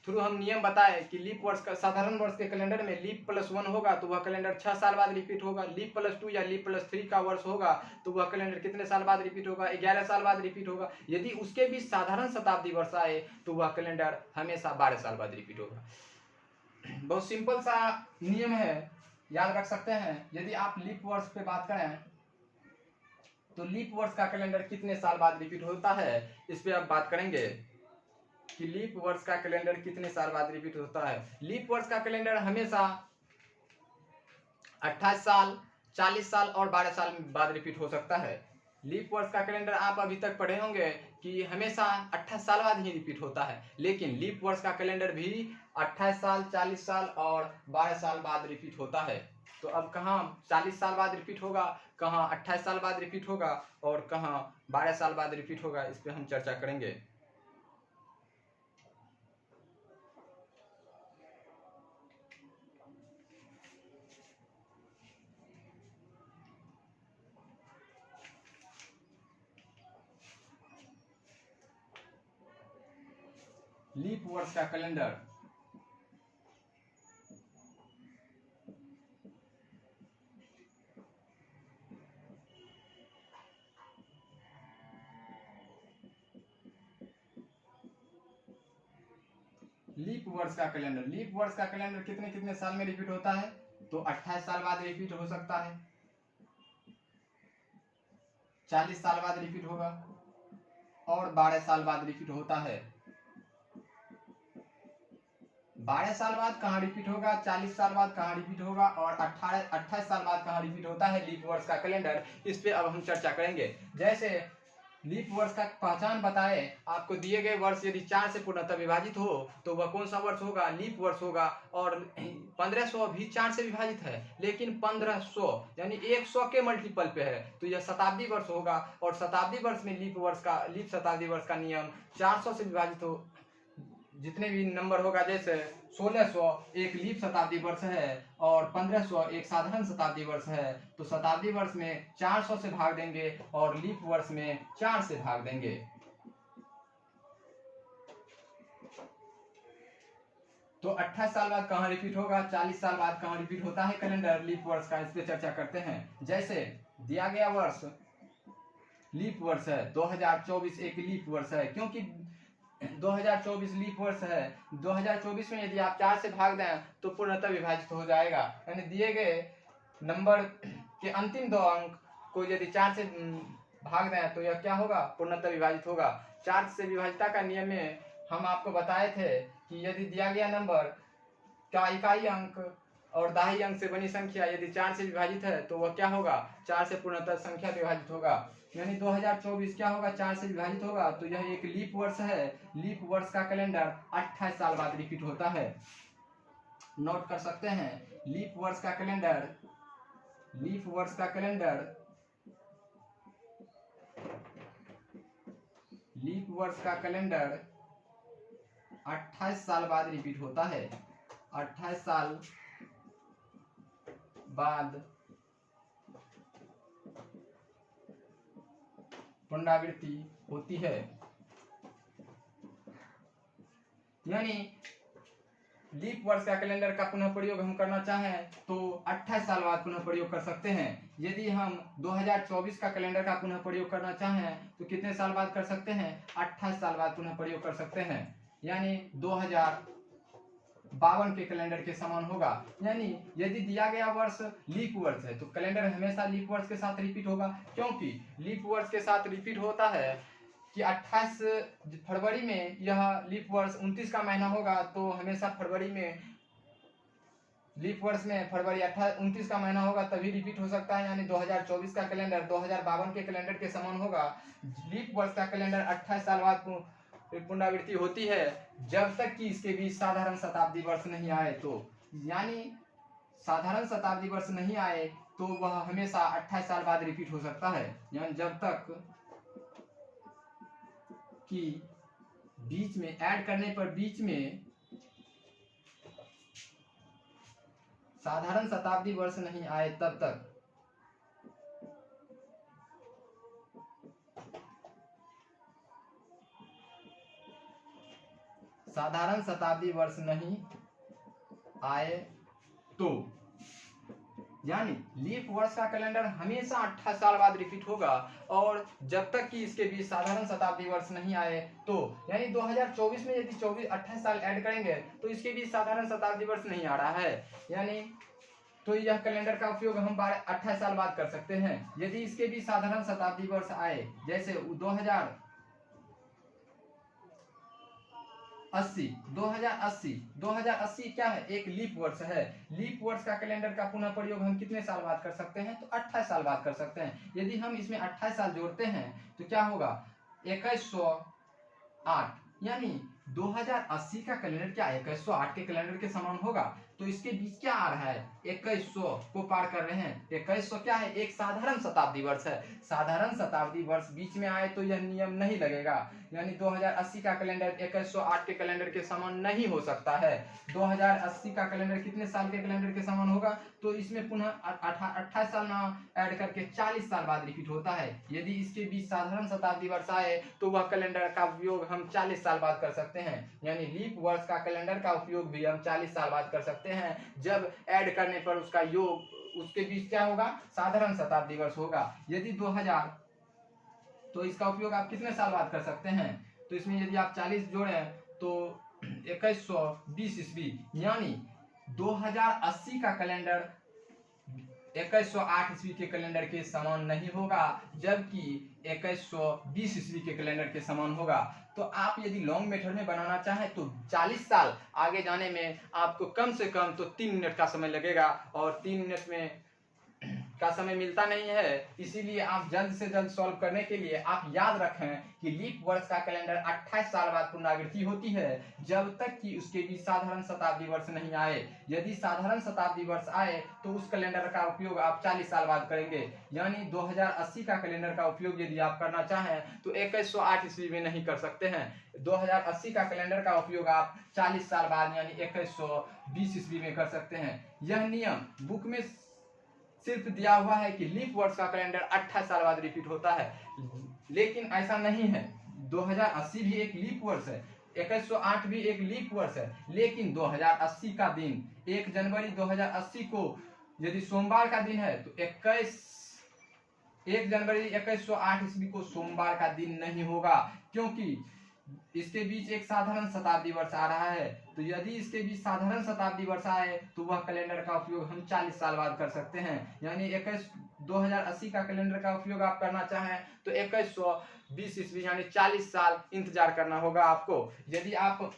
थ्रू हम नियम बताए कि लीप वर्ष का साधारण वर्ष के कैलेंडर में लीप +1 होगा तो वह कैलेंडर 6 साल बाद रिपीट होगा। लीप +2 या लीप +3 का वर्ष होगा तो वह कैलेंडर कितने साल बाद रिपीट होगा? 11 साल बाद रिपीट होगा। यदि उसके बीच साधारण शताब्दी वर्ष आए तो वह कैलेंडर हमेशा 12 साल बाद रिपीट होगा। बहुत सिंपल सा नियम है, याद रख सकते हैं। यदि आप लीप वर्ष पे बात करें तो लीप वर्ष का कैलेंडर कितने साल बाद रिपीट होता है, इस पे अब बात करेंगे कि लीप वर्ष का कैलेंडर कितने साल बाद रिपीट होता है। लीप वर्ष का कैलेंडर हमेशा 28 साल, 40 साल और 12 साल बाद रिपीट हो सकता है। लीप वर्ष का कैलेंडर आप अभी तक पढ़े होंगे कि हमेशा 28 साल बाद ही रिपीट होता है, लेकिन लीप वर्ष का कैलेंडर भी 28 साल, 40 साल और 12 साल बाद रिपीट होता है। तो अब कहाँ 40 साल बाद रिपीट होगा, कहाँ 28 साल बाद रिपीट होगा और कहाँ 12 साल बाद रिपीट होगा, इस पर हम चर्चा करेंगे। लीप वर्ष का कैलेंडर लीप वर्ष का कैलेंडर कितने कितने साल में रिपीट होता है? तो 28 साल बाद रिपीट हो सकता है, 40 साल बाद रिपीट होगा और 12 साल बाद रिपीट होता है। 12 साल बाद कहाँ रिपीट होगा, 40 साल बाद कहाँ रिपीट होगा और 28 साल बाद कहाँ रिपीट होता है लीप वर्ष का कैलेंडर, इस पे अब हम चर्चा करेंगे। जैसे लीप वर्ष का पहचान बताए। आपको दिए गए वर्ष यदि 4 से पूर्णतः विभाजित हो तो वह कौन सा वर्ष होगा? लीप वर्ष होगा। और 1500 भी 4 से विभाजित है, लेकिन 1500 यानी 100 के मल्टीपल पे है, तो यह शताब्दी वर्ष होगा। और शताब्दी वर्ष में लीप शताब्दी वर्ष का नियम 400 से विभाजित हो, जितने भी नंबर होगा, जैसे 1600 एक लीप शताब्दी वर्ष है और 1500 एक साधारण शताब्दी वर्ष है, तो शताब्दी वर्ष में 400 से भाग देंगे और लीप वर्ष में 4 से भाग देंगे। तो 28 साल बाद कहाँ रिपीट होगा, 40 साल बाद कहाँ रिपीट होता है कैलेंडर लीप वर्ष का, इस पे चर्चा करते हैं। जैसे दिया गया वर्ष लीप वर्ष है, 2024 एक लीप वर्ष है, क्योंकि 2024 लीप वर्ष है। 2024 में यदि आप 4 से भाग दें तो पूर्णतः विभाजित हो जाएगा, यानी दिए गए नंबर के अंतिम 2 अंक को यदि 4 से भाग दें तो यह क्या होगा? पूर्णतः विभाजित होगा। 4 से विभाजिता का नियम में हम आपको बताए थे कि यदि दिया गया नंबर का इकाई अंक और दहाई अंक से बनी संख्या यदि 4 से विभाजित है तो वह क्या होगा? 4 से पूर्णतः संख्या विभाजित होगा, यानी 2024 क्या होगा? 4 से विभाजित होगा। तो यह एक लीप वर्ष है। लीप वर्ष का कैलेंडर 28 साल बाद रिपीट होता है। नोट कर सकते हैं, लीप वर्ष का कैलेंडर 28 साल बाद रिपीट होता है। 28 साल बाद पुनरावृत्ति होती है, यानी लीप वर्ष का कैलेंडर का पुनः प्रयोग हम करना चाहें तो 28 साल बाद पुनः प्रयोग कर सकते हैं। यदि हम 2024 का कैलेंडर का पुनः प्रयोग करना चाहें तो कितने साल बाद कर सकते हैं? 28 साल बाद पुनः प्रयोग कर सकते हैं, यानी 2052 के कैलेंडर के समान होगा। यानी यदि दिया गया वर्ष लीप वर्ष है तो कैलेंडर हमेशा लीप वर्ष के साथ रिपीट होगा, क्योंकि लीप वर्ष के साथ रिपीट होता है कि 28 फरवरी में यह लीप वर्ष 29 का महीना होगा, तो हमेशा फरवरी में लीप वर्ष में फरवरी 29 का महीना होगा तभी रिपीट हो सकता है, यानी 2024 का कैलेंडर 2052 के कैलेंडर के समान होगा। लीप वर्ष का कैलेंडर 28 साल बाद पुनरावृत्ति होती है, जब तक कि इसके बीच साधारण शताब्दी वर्ष नहीं आए। तो यानी साधारण शताब्दी वर्ष नहीं आए तो वह हमेशा 28 साल बाद रिपीट हो सकता है, यानी जब तक कि बीच में ऐड करने पर बीच में साधारण शताब्दी वर्ष नहीं आए तब तक साधारण शताब्दी वर्ष नहीं आए तो, यानी लीप वर्ष का कैलेंडर हमेशा 28 साल बाद रिपीट होगा और जब तक कि इसके बीच साधारण शताब्दी वर्ष नहीं आए तो, यानी 2024 में यदि 28 साल ऐड करेंगे तो इसके बीच साधारण शताब्दी वर्ष नहीं आ रहा है, यानी तो यह कैलेंडर का उपयोग हम 28 साल बाद कर सकते हैं। यदि इसके बीच साधारण शताब्दी वर्ष आए, जैसे 2080 क्या है? एक लीप वर्ष है। लीप वर्ष का कैलेंडर का पुनः प्रयोग हम कितने साल बाद कर सकते हैं? तो 28 साल बाद कर सकते हैं। यदि हम इसमें 28 साल जोड़ते हैं तो क्या होगा? 2108, यानी 2080 का कैलेंडर क्या 2108 के कैलेंडर के समान होगा। तो इसके बीच क्या आ रहा है? 2100 को पार कर रहे हैं। 2100 क्या है? एक साधारण शताब्दी वर्ष है। साधारण शताब्दी वर्ष बीच में आए तो यह नियम नहीं लगेगा, यानी 2080 का कैलेंडर 2108 के कैलेंडर के समान नहीं हो सकता है। 2080 का कैलेंडर कितने साल के कैलेंडर के समान होगा? तो इसमें पुनः 28 साल ना ऐड करके 40 साल बाद रिपीट होता है। यदि इसके बीच साधारण शताब्दी वर्ष आए तो वह कैलेंडर का उपयोग हम 40 साल बाद कर सकते हैं, यानी लीप वर्ष का कैलेंडर का उपयोग भी हम 40 साल बाद कर सकते हैं, जब ऐड करने पर उसका योग उसके बीच क्या होगा? साधारण शताब्दी वर्ष होगा। यदि 2000 तो इसका उपयोग आप कितने साल बाद कर सकते हैं? तो इसमें यदि आप 40 जोड़ें तो 2120 ईस्वी, यानी 2080 का कैलेंडर 2108 ईस्वी के कैलेंडर के समान नहीं होगा, जबकि 2120 ईस्वी के कैलेंडर के समान होगा। तो आप यदि लॉन्ग मेथड में बनाना चाहें तो 40 साल आगे जाने में आपको कम से कम तो 3 मिनट का समय लगेगा, और 3 मिनट में का समय मिलता नहीं है, इसीलिए आप जल्द से जल्द सॉल्व करने के लिए आप याद रखें कि लीप वर्ष का कैलेंडर 28 साल बाद पुनरावृत्ति होती है, जब तक कि उसके बीच साधारण शताब्दी वर्ष नहीं आए। यदि साधारण शताब्दी वर्ष आए तो उस कैलेंडर का उपयोग आप 40 साल बाद करेंगे, यानी 2080 का कैलेंडर का उपयोग यदि आप करना चाहें तो 2108 ईस्वी में नहीं कर सकते हैं। 2080 का कैलेंडर का उपयोग आप 40 साल बाद यानी 2120 ईस्वी में कर सकते हैं। यह नियम बुक में सिर्फ दिया हुआ है कि लीप वर्ष का कैलेंडर 28 साल बाद रिपीट होता है, लेकिन ऐसा नहीं है। 2080 भी एक लीप वर्ष है, 2108 भी एक लीप वर्ष है, लेकिन 2080 का दिन 1 जनवरी 2080 को यदि सोमवार का दिन है तो 1 जनवरी 2108 ईस्वी को सोमवार का दिन नहीं होगा, क्योंकि इसके बीच एक साधारण शताब्दी वर्ष आ रहा है। तो यदि इसके बीच साधारण शताब्दी वर्ष आए तो वह कैलेंडर का उपयोग हम 40 साल बाद कर सकते हैं, यानी 2080 का कैलेंडर का उपयोग आप करना चाहें तो 2120 ईस्वी यानी 40 साल इंतजार करना होगा आपको। यदि आप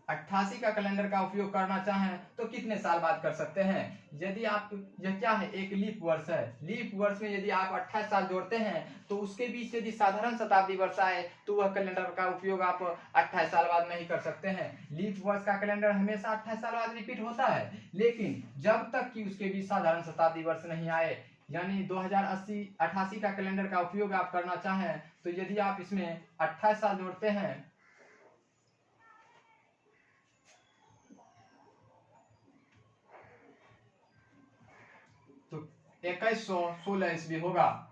2088 का कैलेंडर का उपयोग करना चाहें तो कितने साल बाद कर सकते हैं। यदि आप, यह क्या है, एक लीप वर्ष है, लीप वर्ष में यदि आप 28 साल जोड़ते हैं तो उसके बीच यदि साधारण शताब्दी वर्ष आए तो वह कैलेंडर का उपयोग आप 28 साल बाद नहीं कर सकते हैं। लीप वर्ष का कैलेंडर हमेशा 28 साल बाद रिपीट होता है, लेकिन जब तक कि उसके बीच साधारण शताब्दी वर्ष नहीं आए, यानी 2088 का कैलेंडर का उपयोग आप करना चाहें तो यदि आप इसमें 28 साल जोड़ते हैं तो 2116 ईस्वी होगा।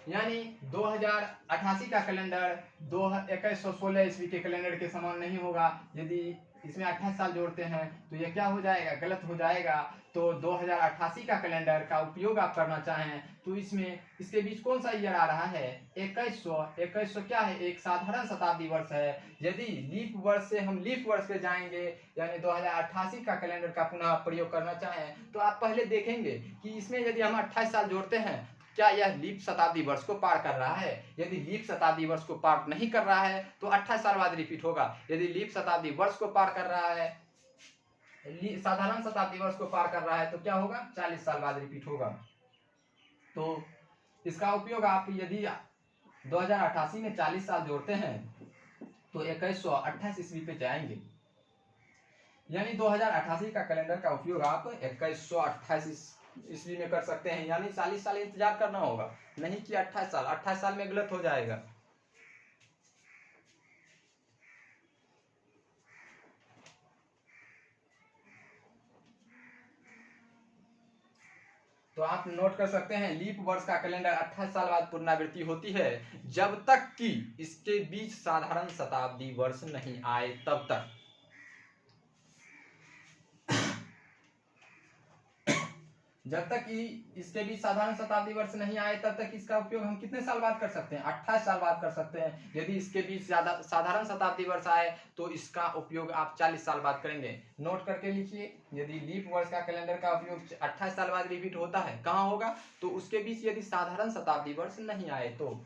यानी 2088 का कैलेंडर 2116 ईस्वी के कैलेंडर के समान नहीं होगा। यदि इसमें 28 साल जोड़ते हैं तो यह क्या हो जाएगा, गलत हो जाएगा। तो 2088 का कैलेंडर का उपयोग आप करना चाहें तो इसमें इसके बीच कौन सा ईयर आ रहा है, 2100 क्या है, एक साधारण शताब्दी वर्ष है। यदि लीप वर्ष से हम लीप वर्ष पे जाएंगे यानी 2088 का कैलेंडर का पुनः प्रयोग करना चाहें तो आप पहले देखेंगे कि इसमें यदि हम 28 साल जोड़ते हैं क्या यह लीप शताब्दी वर्ष को पार कर रहा है। यदि लीप शताब्दी वर्ष को पार नहीं कर रहा है तो 28 साल बाद रिपीट होगा। यदि लीप शताब्दी वर्ष को पार कर रहा है, साधारण शताब्दी वर्ष को पार कर रहा है तो क्या होगा, 40 साल बाद रिपीट होगा। तो इसका उपयोग आप यदि 2088 में 40 साल जोड़ते हैं तो 2128 ईस्वी पे जाएंगे, यानी 2088 का कैलेंडर का उपयोग आप 2128 ईस्वी में कर सकते हैं, यानी 40 साल इंतजार करना होगा, नहीं कि 28 साल में गलत हो जाएगा। तो आप नोट कर सकते हैं लीप वर्ष का कैलेंडर 28 साल बाद पुनरावृत्ति होती है, जब तक कि इसके बीच साधारण शताब्दी वर्ष नहीं आए तब तक। जब तक कि इसके बीच साधारण शताब्दी वर्ष नहीं आए तब तक इसका उपयोग हम कितने साल बाद कर सकते हैं, 28 साल बाद कर सकते हैं। यदि इसके बीच ज्यादा साधारण शताब्दी वर्ष आए तो इसका उपयोग आप 40 साल बाद करेंगे। नोट करके लिखिए, यदि लीप वर्ष का कैलेंडर का उपयोग 28 साल बाद रिपीट होता है, कहाँ होगा, तो उसके बीच यदि साधारण शताब्दी वर्ष नहीं आए तो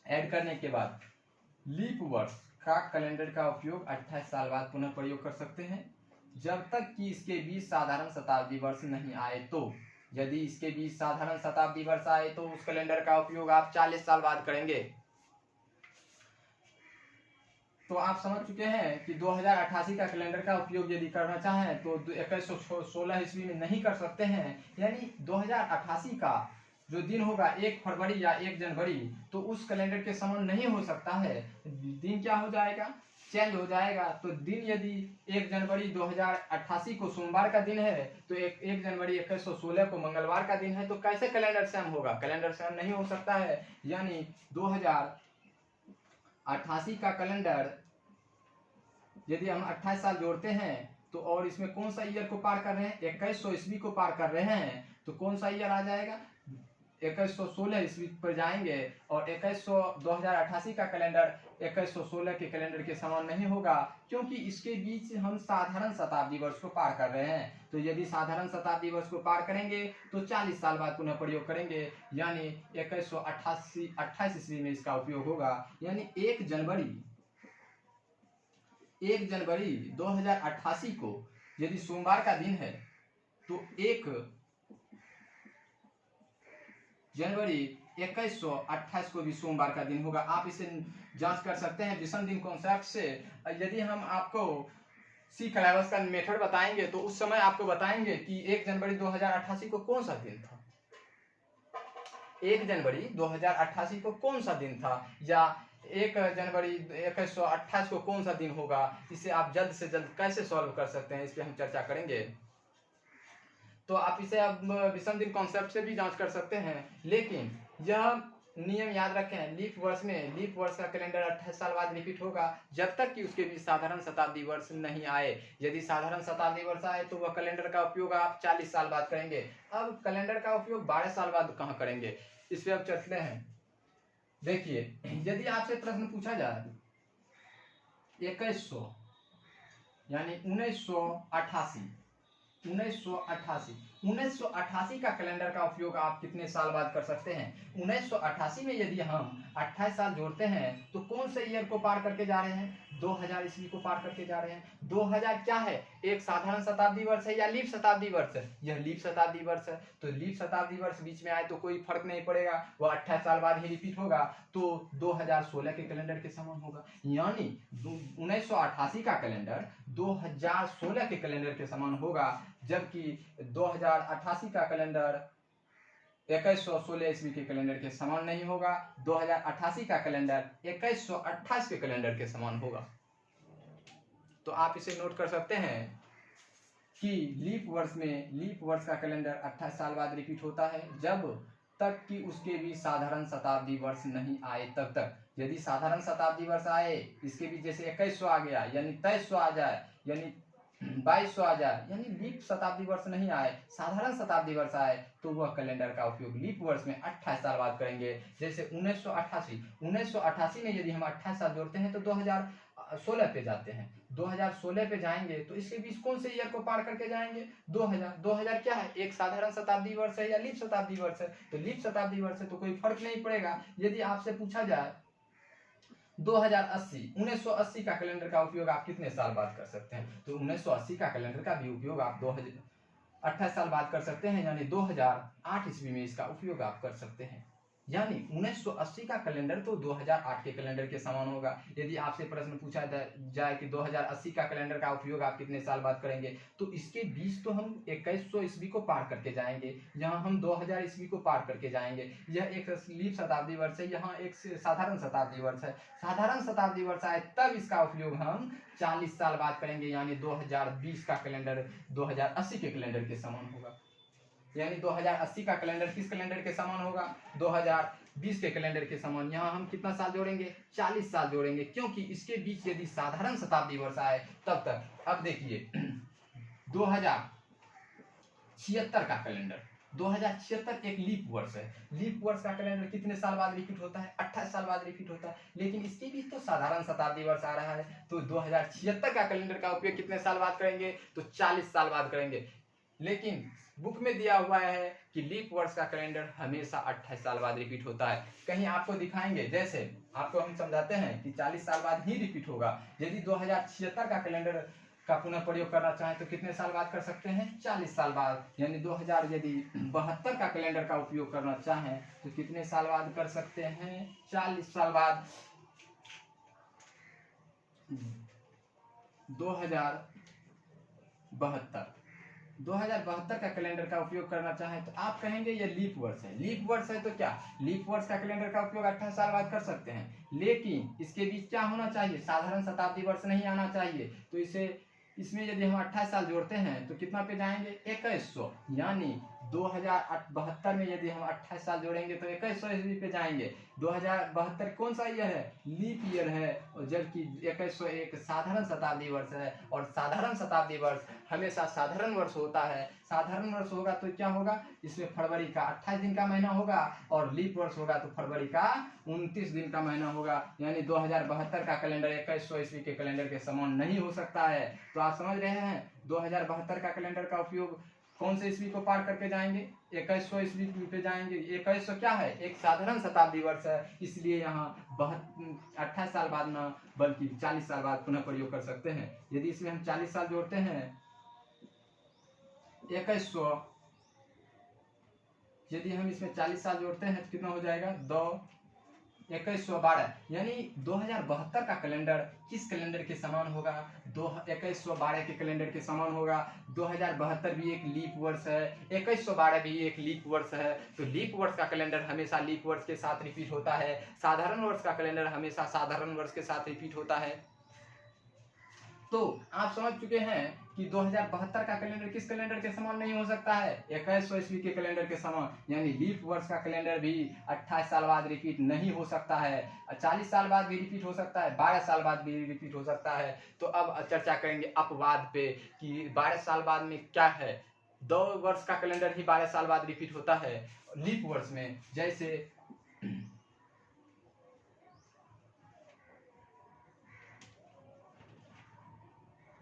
ऐड करने के बाद लीप वर्ष का कैलेंडर का उपयोग 28 साल बाद पुनः प्रयोग कर सकते हैं, जब तक कि इसके बीच साधारण शताब्दी वर्ष नहीं आए। तो यदि इसके बीच साधारण शताब्दी वर्ष आए तो उस कैलेंडर का उपयोग आप 40 साल बाद करेंगे। तो आप समझ चुके हैं कि 2088 का कैलेंडर का उपयोग यदि करना चाहें तो 2116 ईस्वी में नहीं कर सकते हैं, यानी 2088 का जो दिन होगा 1 फरवरी या 1 जनवरी, तो उस कैलेंडर के समान नहीं हो सकता है। दिन क्या हो जाएगा, चेंज हो जाएगा। तो दिन यदि 1 जनवरी 2088 को सोमवार का दिन है तो 1 जनवरी 2116 को मंगलवार का दिन है, तो कैसे कैलेंडर सेम होगा, कैलेंडर सेम नहीं हो सकता है। यानी 2088 का कैलेंडर यदि हम 28 साल जोड़ते हैं तो और इसमें कौन सा ईयर को पार कर रहे हैं, 2100 ईस्वी को पार कर रहे हैं, तो कौन सा ईयर आ जाएगा, 2116 ईस्वी पर जाएंगे और 2088 का कैलेंडर 2116 के कैलेंडर के समान नहीं होगा, क्योंकि इसके बीच हम साधारण शताब्दी वर्ष को पार कर रहे हैं। तो यदि साधारण शताब्दी वर्ष को पार करेंगे तो 40 साल बाद पुनः प्रयोग करेंगे, यानी 2128 ईस्वी में इसका उपयोग होगा। यानी 1 जनवरी 2088 को यदि सोमवार का दिन है तो 1 जनवरी 2128 को भी सोमवार का दिन होगा। आप इसे जांच कर सकते हैं विषम दिन कॉन्सेप्ट से। यदि हम आपको सी क्लैवस का मेथड बताएंगे तो उस समय आपको बताएंगे कि 1 जनवरी 2088 को कौन सा दिन था, 1 जनवरी 2088 को कौन सा दिन था, या 1 जनवरी 2128 को कौन सा दिन होगा। इसे आप जल्द से जल्द कैसे सॉल्व कर सकते हैं, इस पर हम चर्चा करेंगे। तो आप इसे अब विषम दिन कॉन्सेप्ट से भी जांच कर सकते हैं, लेकिन यह नियम याद रखें, लीप वर्ष का कैलेंडर 28 साल बाद रिपीट होगा, जब तक कि उसके बीच साधारण शताब्दी वर्ष नहीं आए। यदि साधारण शताब्दी वर्ष आए तो वह कैलेंडर का उपयोग आप 40 साल बाद करेंगे। अब कैलेंडर का उपयोग 12 साल बाद कहाँ करेंगे, इस पे अब चलते हैं। देखिए, यदि आपसे प्रश्न पूछा जाए 2100 यानी 1988 का कैलेंडर का उपयोग आप कितने साल बाद कर सकते हैं। 1988 में यदि हम 28 साल जोड़ते हैं तो कौन से ईयर को पार करके जा रहे हैं, 2000 ईस्वी को पार करके जा रहे हैं। 2000 क्या है, एक साधारण शताब्दी वर्ष है या लीप शताब्दी वर्ष है, यह लीप शताब्दी वर्ष है। तो लीप शताब्दी वर्ष बीच में आए तो कोई फर्क नहीं पड़ेगा, वह 28 साल बाद ही रिपीट होगा, तो 2016 के कैलेंडर के समान होगा। यानी 1988 का कैलेंडर 2016 के कैलेंडर के समान होगा, जबकि 2088 का कैलेंडर 2116 ईस्वी के कैलेंडर के समान नहीं होगा। 2088 का कैलेंडर 2128 के कैलेंडर के समान होगा। तो आप इसे नोट कर सकते हैं कि लीप वर्ष का कैलेंडर 28 साल बाद रिपीट होता है, जब तक कि उसके भी साधारण शताब्दी वर्ष नहीं आए तब तक। यदि साधारण शताब्दी वर्ष आए, इसके भी जैसे 2100 आ गया यानी 2300 आ जाए, यानी 2200 आ जाए, यानी लीप शताब्दी वर्ष नहीं आए, साधारण शताब्दी वर्ष आए, तो वह कैलेंडर का उपयोग लीप वर्ष में 28 साल बाद करेंगे। जैसे 1988 में यदि हम 28 साल जोड़ते हैं तो 2016 पे जाते हैं, 2016 पे जाएंगे तो इसके बीच कौन से ईयर को पार करके जाएंगे, 2000 क्या है, एक साधारण शताब्दी वर्ष है या लीप शताब्दी वर्ष है। तो लीप शताब्दी वर्ष है तो कोई फर्क नहीं पड़ेगा। यदि आपसे पूछा जाए 1980 का कैलेंडर का उपयोग आप कितने साल बाद कर सकते हैं, तो 1980 का कैलेंडर का भी उपयोग आप 28 साल बाद कर सकते हैं, यानी 2008 ईस्वी में इसका उपयोग आप कर सकते हैं। यानी 1980 का कैलेंडर तो 2008 के कैलेंडर के समान होगा। यदि आपसे प्रश्न पूछा जाए कि 2080 का कैलेंडर का उपयोग आप कितने साल बाद करेंगे, तो इसके बीच तो हम 2100 ईस्वी को पार करके जाएंगे, यहाँ हम 2000 ईस्वी को पार करके जाएंगे। यह एक लीप शताब्दी वर्ष है, यहाँ एक साधारण शताब्दी वर्ष है। साधारण शताब्दी वर्ष आए तब इसका उपयोग हम 40 साल बाद करेंगे, यानी 2020 का कैलेंडर 2080 के कैलेंडर के समान होगा। यानी 2080 का कैलेंडर किस कैलेंडर के समान होगा, 2020 के कैलेंडर के समान। यहाँ हम कितना साल जोड़ेंगे, 40 साल जोड़ेंगे, क्योंकि इसके बीच यदि साधारण शताब्दी वर्ष आए तब तक। अब देखिए 2076 का कैलेंडर, 2076 एक लीप वर्ष है। लीप वर्ष का कैलेंडर कितने साल बाद रिपीट होता है, 28 साल बाद रिपीट होता है, लेकिन इसके बीच तो साधारण शताब्दी वर्ष आ रहा है। तो 2076 का कैलेंडर का उपयोग कितने साल बाद करेंगे, तो 40 साल बाद करेंगे। लेकिन बुक में दिया हुआ है कि लीप वर्ष का कैलेंडर हमेशा 28 साल बाद रिपीट होता है। कहीं आपको दिखाएंगे, जैसे आपको हम समझाते हैं कि 40 साल बाद ही रिपीट होगा। यदि 2076 का कैलेंडर का पुनः प्रयोग करना चाहें तो कितने साल बाद कर सकते हैं, 40 साल बाद। यानी 2072 का कैलेंडर का उपयोग करना चाहें तो कितने साल बाद कर सकते हैं, 40 साल बाद। 2072 का कैलेंडर का उपयोग करना चाहें तो आप कहेंगे ये लीप वर्ष है। लीप वर्ष है तो क्या, लीप वर्ष का कैलेंडर का उपयोग 28 साल बाद कर सकते हैं, लेकिन इसके बीच क्या होना चाहिए, साधारण शताब्दी वर्ष नहीं आना चाहिए। तो इसमें यदि हम 28 साल जोड़ते हैं तो कितना पे जाएंगे, 2100, यानी 2072 में यदि हम 28 साल जोड़ेंगे तो 2100 ईस्वी पे जाएंगे। 2072 कौन सा ईयर है? लीप ईयर है, और जबकि 2101 साधारण शताब्दी वर्ष है। और साधारण शताब्दी वर्ष हमेशा साधारण वर्ष होता है। साधारण वर्ष होगा तो क्या होगा? इसमें फरवरी का 28 दिन का महीना होगा, और लीप वर्ष होगा तो फरवरी का 29 दिन का महीना होगा। यानी 2072 का कैलेंडर 2100 ईस्वी के कैलेंडर के समान नहीं हो सकता है। तो आप समझ रहे हैं 2072 का कैलेंडर का उपयोग कौन से ईस्वी को पार करके जाएंगे? 2100 ईस्वी पे जाएंगे। 2100 क्या है? एक साधारण शताब्दी वर्ष है, इसलिए यहाँ 28 साल बाद न बल्कि 40 साल बाद पुनः प्रयोग कर सकते हैं। यदि इसमें हम 40 साल जोड़ते हैं 2100, यदि हम इसमें 40 साल जोड़ते हैं तो कितना हो जाएगा? 2112, यानी 2072 का कैलेंडर किस कैलेंडर के समान होगा? 2112 के कैलेंडर के समान होगा। 2072 भी एक लीप वर्ष है, 2112 भी एक लीप वर्ष है। तो लीप वर्ष का कैलेंडर हमेशा लीप वर्ष के साथ रिपीट होता है। साधारण वर्ष का कैलेंडर हमेशा साधारण वर्ष के साथ रिपीट होता है। तो आप समझ चुके हैं कि 2072 का कैलेंडर किस कैलेंडर के समान नहीं हो सकता है? 2100 ईस्वी के कैलेंडर के समान। यानी लीप वर्ष का कैलेंडर भी 28 साल बाद रिपीट नहीं हो सकता है। 40 साल बाद भी रिपीट हो सकता है, 12 साल बाद भी रिपीट हो सकता है। तो अब चर्चा करेंगे अपवाद पे कि 12 साल बाद में क्या है। 2 वर्ष का कैलेंडर ही 12 साल बाद रिपीट होता है लीप वर्ष में।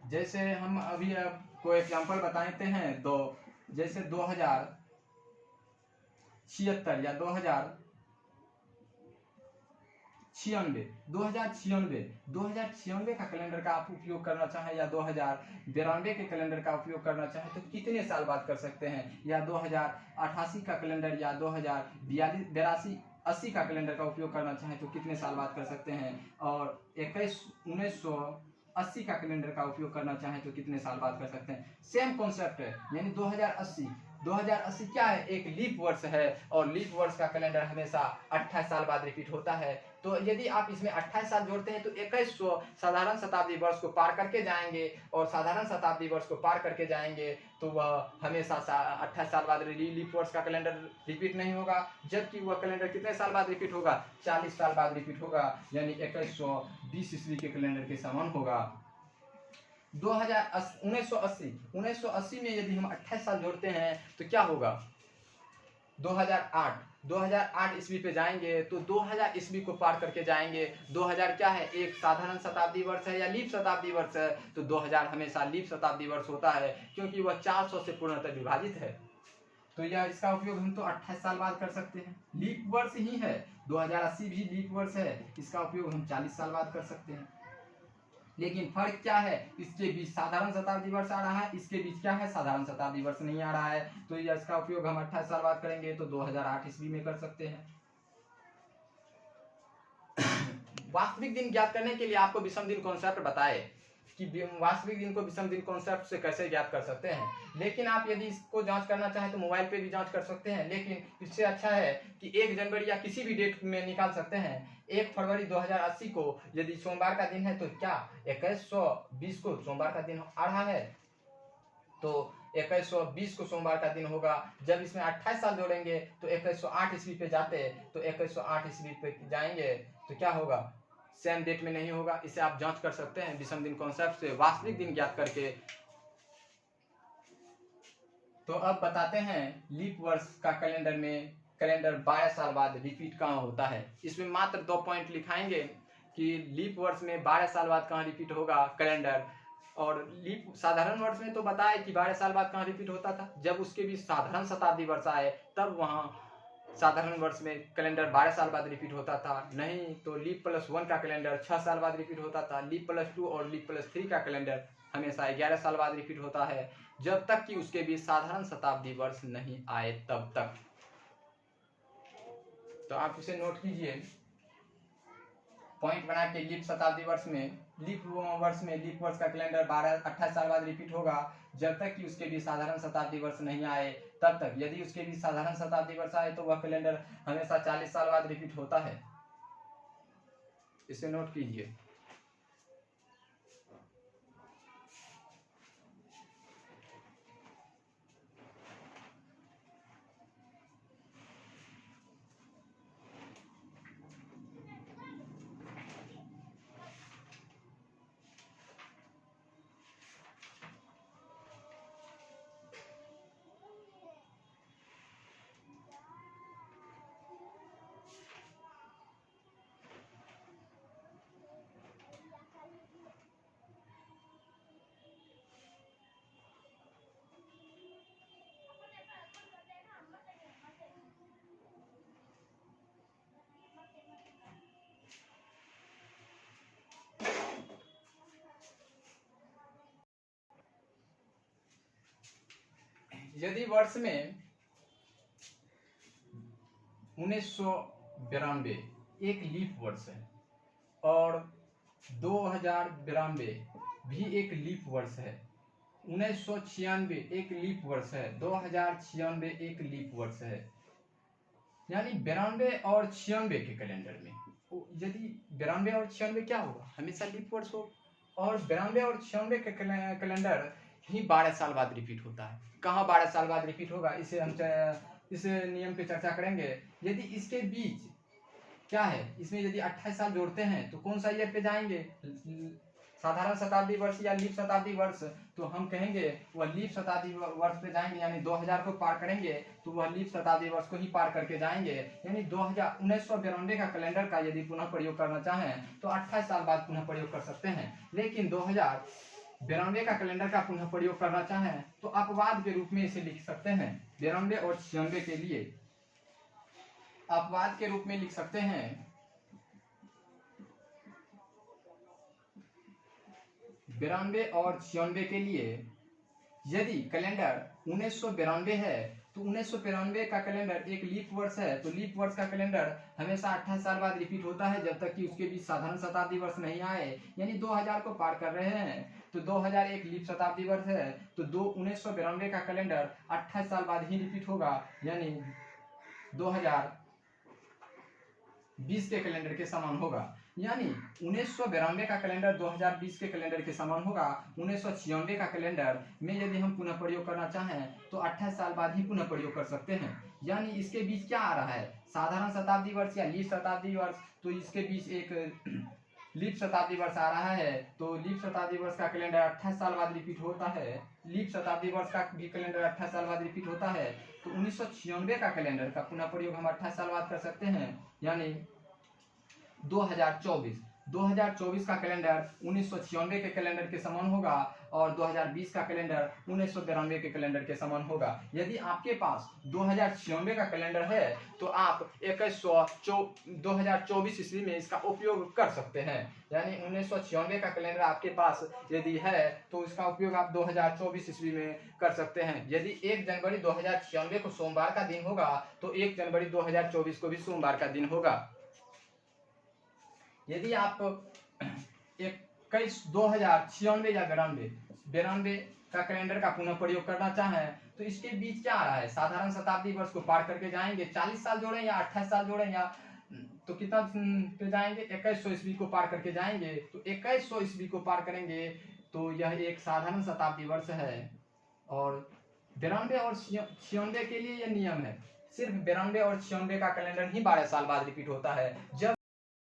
जैसे हम अभी आपको एग्जांपल बताते हैं। तो जैसे 2076 या 2096 का कैलेंडर का आप उपयोग करना चाहें, या 2092 के कैलेंडर का उपयोग करना चाहें तो कितने साल बाद कर सकते हैं? या 2088 का कैलेंडर या 2082 80 का कैलेंडर का उपयोग करना चाहें तो कितने साल बाद कर सकते हैं? और 1980 का कैलेंडर का उपयोग करना चाहें तो कितने साल बाद कर सकते हैं? सेम कॉन्सेप्ट है। यानी 2080 क्या है? एक लीप वर्ष है, और लीप वर्ष का कैलेंडर हमेशा 28 साल बाद रिपीट होता है। तो यदि आप इसमें 28 साल जोड़ते हैं तो 2100 साधारण शताब्दी वर्ष को पार करके जाएंगे, और साधारण शताब्दी वर्ष को पार करके जाएंगे तो वह हमेशा 28 साल बाद लीप वर्ष का कैलेंडर रिपीट नहीं होगा। जबकि वह कैलेंडर कितने साल बाद रिपीट होगा? 40 साल बाद रिपीट होगा। यानी 2120 ईस्वी के कैलेंडर के समान होगा। 1980 में यदि हम 28 साल जोड़ते हैं तो क्या होगा? 2008 ईस्वी पे जाएंगे तो 2000 ईस्वी को पार करके जाएंगे। 2000 क्या है? एक साधारण शताब्दी वर्ष है या लीप शताब्दी वर्ष है? तो 2000 हमेशा लीप शताब्दी वर्ष होता है, क्योंकि वह 400 से पूर्णतः विभाजित है। तो यह इसका उपयोग हम तो 28 साल बाद कर सकते हैं। लीप वर्ष ही है, 2080 भी लीप वर्ष है, इसका उपयोग हम 40 साल बाद कर सकते हैं। लेकिन फर्क क्या है? इसके बीच साधारण शताब्दी वर्ष आ रहा है, इसके बीच क्या है? साधारण शताब्दी वर्ष नहीं आ रहा है। तो इसका उपयोग हम 28 साल बाद करेंगे तो 2008 ईस्वी में कर सकते हैं। वास्तविक दिन ज्ञात करने के लिए आपको विषम दिन कॉन्सेप्ट बताए कि वास्तविक दिन को विषम दिन कॉन्सेप्ट से कैसे ज्ञात कर सकते हैं। लेकिन आप यदि इसको जांच करना चाहें तो मोबाइल पे भी जांच कर सकते हैं। लेकिन इससे अच्छा है कि 1 जनवरी या किसी भी डेट में निकाल सकते हैं। 1 फरवरी 2080 को यदि सोमवार का दिन है तो क्या 2120 को सोमवार का दिन आ रहा है? तो 2120 को सोमवार का दिन होगा। जब इसमें 28 साल जोड़ेंगे तो 2108 ईस्वी पे जाते, तो 2108 ईस्वी पे जाएंगे तो क्या होगा? सेम डेट में नहीं होगा। इसे आप जांच कर सकते हैं विषम दिन कॉन्सेप्ट से वास्तविक दिन ज्ञात करके। तो अब बताते हैं लीप वर्ष का कैलेंडर में कैलेंडर 12 साल बाद रिपीट कहाँ होता है। इसमें मात्र 2 पॉइंट लिखाएंगे कि लीप वर्ष में 12 साल बाद कहाँ रिपीट होगा कैलेंडर। और लीप साधारण वर्ष में तो बताया कि 12 साल बाद कहाँ रिपीट होता था, जब उसके भी साधारण शताब्दी वर्ष आए तब वहाँ साधारण वर्ष में कैलेंडर 12 साल बाद रिपीट होता था। नहीं तो लीप +1 का कैलेंडर 6 साल बाद रिपीट होता था। लीप +2 और लीप +3 का कैलेंडर हमेशा 11 साल बाद रिपीट होता है, जब तक कि उसके बीच साधारण शताब्दी वर्ष नहीं आए तब तक। तो आप इसे नोट कीजिए, पॉइंट बना के लीप शताब्दी वर्ष में लीप वर्ष का कैलेंडर 28 साल बाद रिपीट होगा, जब तक कि उसके भी साधारण शताब्दी वर्ष नहीं आए तब तक। यदि उसके भी साधारण शताब्दी वर्ष आए तो वह कैलेंडर हमेशा 40 साल बाद रिपीट होता है। इसे नोट कीजिए। यदि वर्ष में 1992 एक लीप वर्ष है और 2092 भी एक लीप वर्ष है, 1996 एक लीप वर्ष है, 2096 एक लीप वर्ष है, यानी 92 और 96 के कैलेंडर में यदि 92 और 96 क्या होगा, हमेशा लीप वर्ष हो, और 92 और 96 के कैलेंडर ही 12 साल बाद रिपीट होता है। कहाँ 12 साल बाद रिपीट होगा, इसे हम इस नियम पे चर्चा करेंगे। यदि इसके बीच क्या है, इसमें यदि 28 साल जोड़ते हैं तो कौन सा ईयर पे जाएंगे, साधारण शताब्दी वर्ष या लीप शताब्दी वर्ष, तो हम कहेंगे वह लीप शताब्दी वर्ष पे जाएंगे, यानी 2000 को पार करेंगे तो वह लीप शताब्दी वर्ष को ही पार करके जाएंगे। यानी 1992 का कैलेंडर का यदि पुनः प्रयोग करना चाहें तो 28 साल बाद पुनः प्रयोग कर सकते हैं, लेकिन 2092 का कैलेंडर का पुनः प्रयोग करना चाहें तो अपवाद के रूप में इसे लिख सकते हैं। 92 और 96 के लिए अपवाद के रूप में लिख सकते हैं 92 और 96 के लिए यदि कैलेंडर 1992 है तो 1992 का कैलेंडर एक लीप वर्ष है, तो लीप वर्ष का कैलेंडर हमेशा 28 साल बाद रिपीट होता है जब तक कि उसके बीच साधारण शताब्दी वर्ष नहीं आए, यानी 2000 को पार कर रहे हैं तो 2000 एक लीप शताब्दी वर्ष है, तो 1992 का कैलेंडर 28 साल बाद ही रिपीट होगा, यानी 2020 के कैलेंडर के समान होगा। यानी 1992 का कैलेंडर 2020 के कैलेंडर के समान होगा। 1996 का कैलेंडर में यदि हम पुनः प्रयोग करना चाहें तो 28 साल बाद ही पुनः प्रयोग कर सकते हैं, यानी इसके बीच क्या आ रहा है, साधारण शताब्दी वर्ष या लीप शताब्दी वर्ष, तो इसके बीच एक लीप शताब्दी वर्ष आ रहा है, तो लीप शताब्दी वर्ष का कैलेंडर 28 साल बाद रिपीट होता है, लीप शताब्दी वर्ष का भी कैलेंडर 28 साल बाद रिपीट होता है, तो 1996 का कैलेंडर का पुनः प्रयोग हम 28 साल बाद कर सकते हैं, यानी 2024 का कैलेंडर 1996 के कैलेंडर के समान होगा और 2020 का कैलेंडर 1992 के कैलेंडर के समान होगा। यदि आपके पास 2096 का कैलेंडर है तो आप 2024 ईस्वी में इसका उपयोग कर सकते हैं, यानी 1996 का कैलेंडर आपके पास यदि है तो इसका उपयोग आप 2024 ईस्वी में कर सकते हैं। यदि 1 जनवरी 2096 को सोमवार का दिन होगा तो 1 जनवरी 2024 को भी सोमवार का दिन होगा। यदि आप 2096 या 92 का कैलेंडर का पुनः प्रयोग करना चाहें तो इसके बीच क्या आ रहा है, साधारण शताब्दी वर्ष को पार करके जाएंगे, 40 साल जोड़ें या 28 साल जोड़ें या तो कितना पे जाएंगे, 2100 ईस्वी को पार करके जाएंगे, तो 2100 ईस्वी को पार करेंगे तो यह एक साधारण शताब्दी वर्ष है। और 92 और 96 के लिए यह नियम है, सिर्फ 92 और 96 का कैलेंडर ही 12 साल बाद रिपीट होता है। जब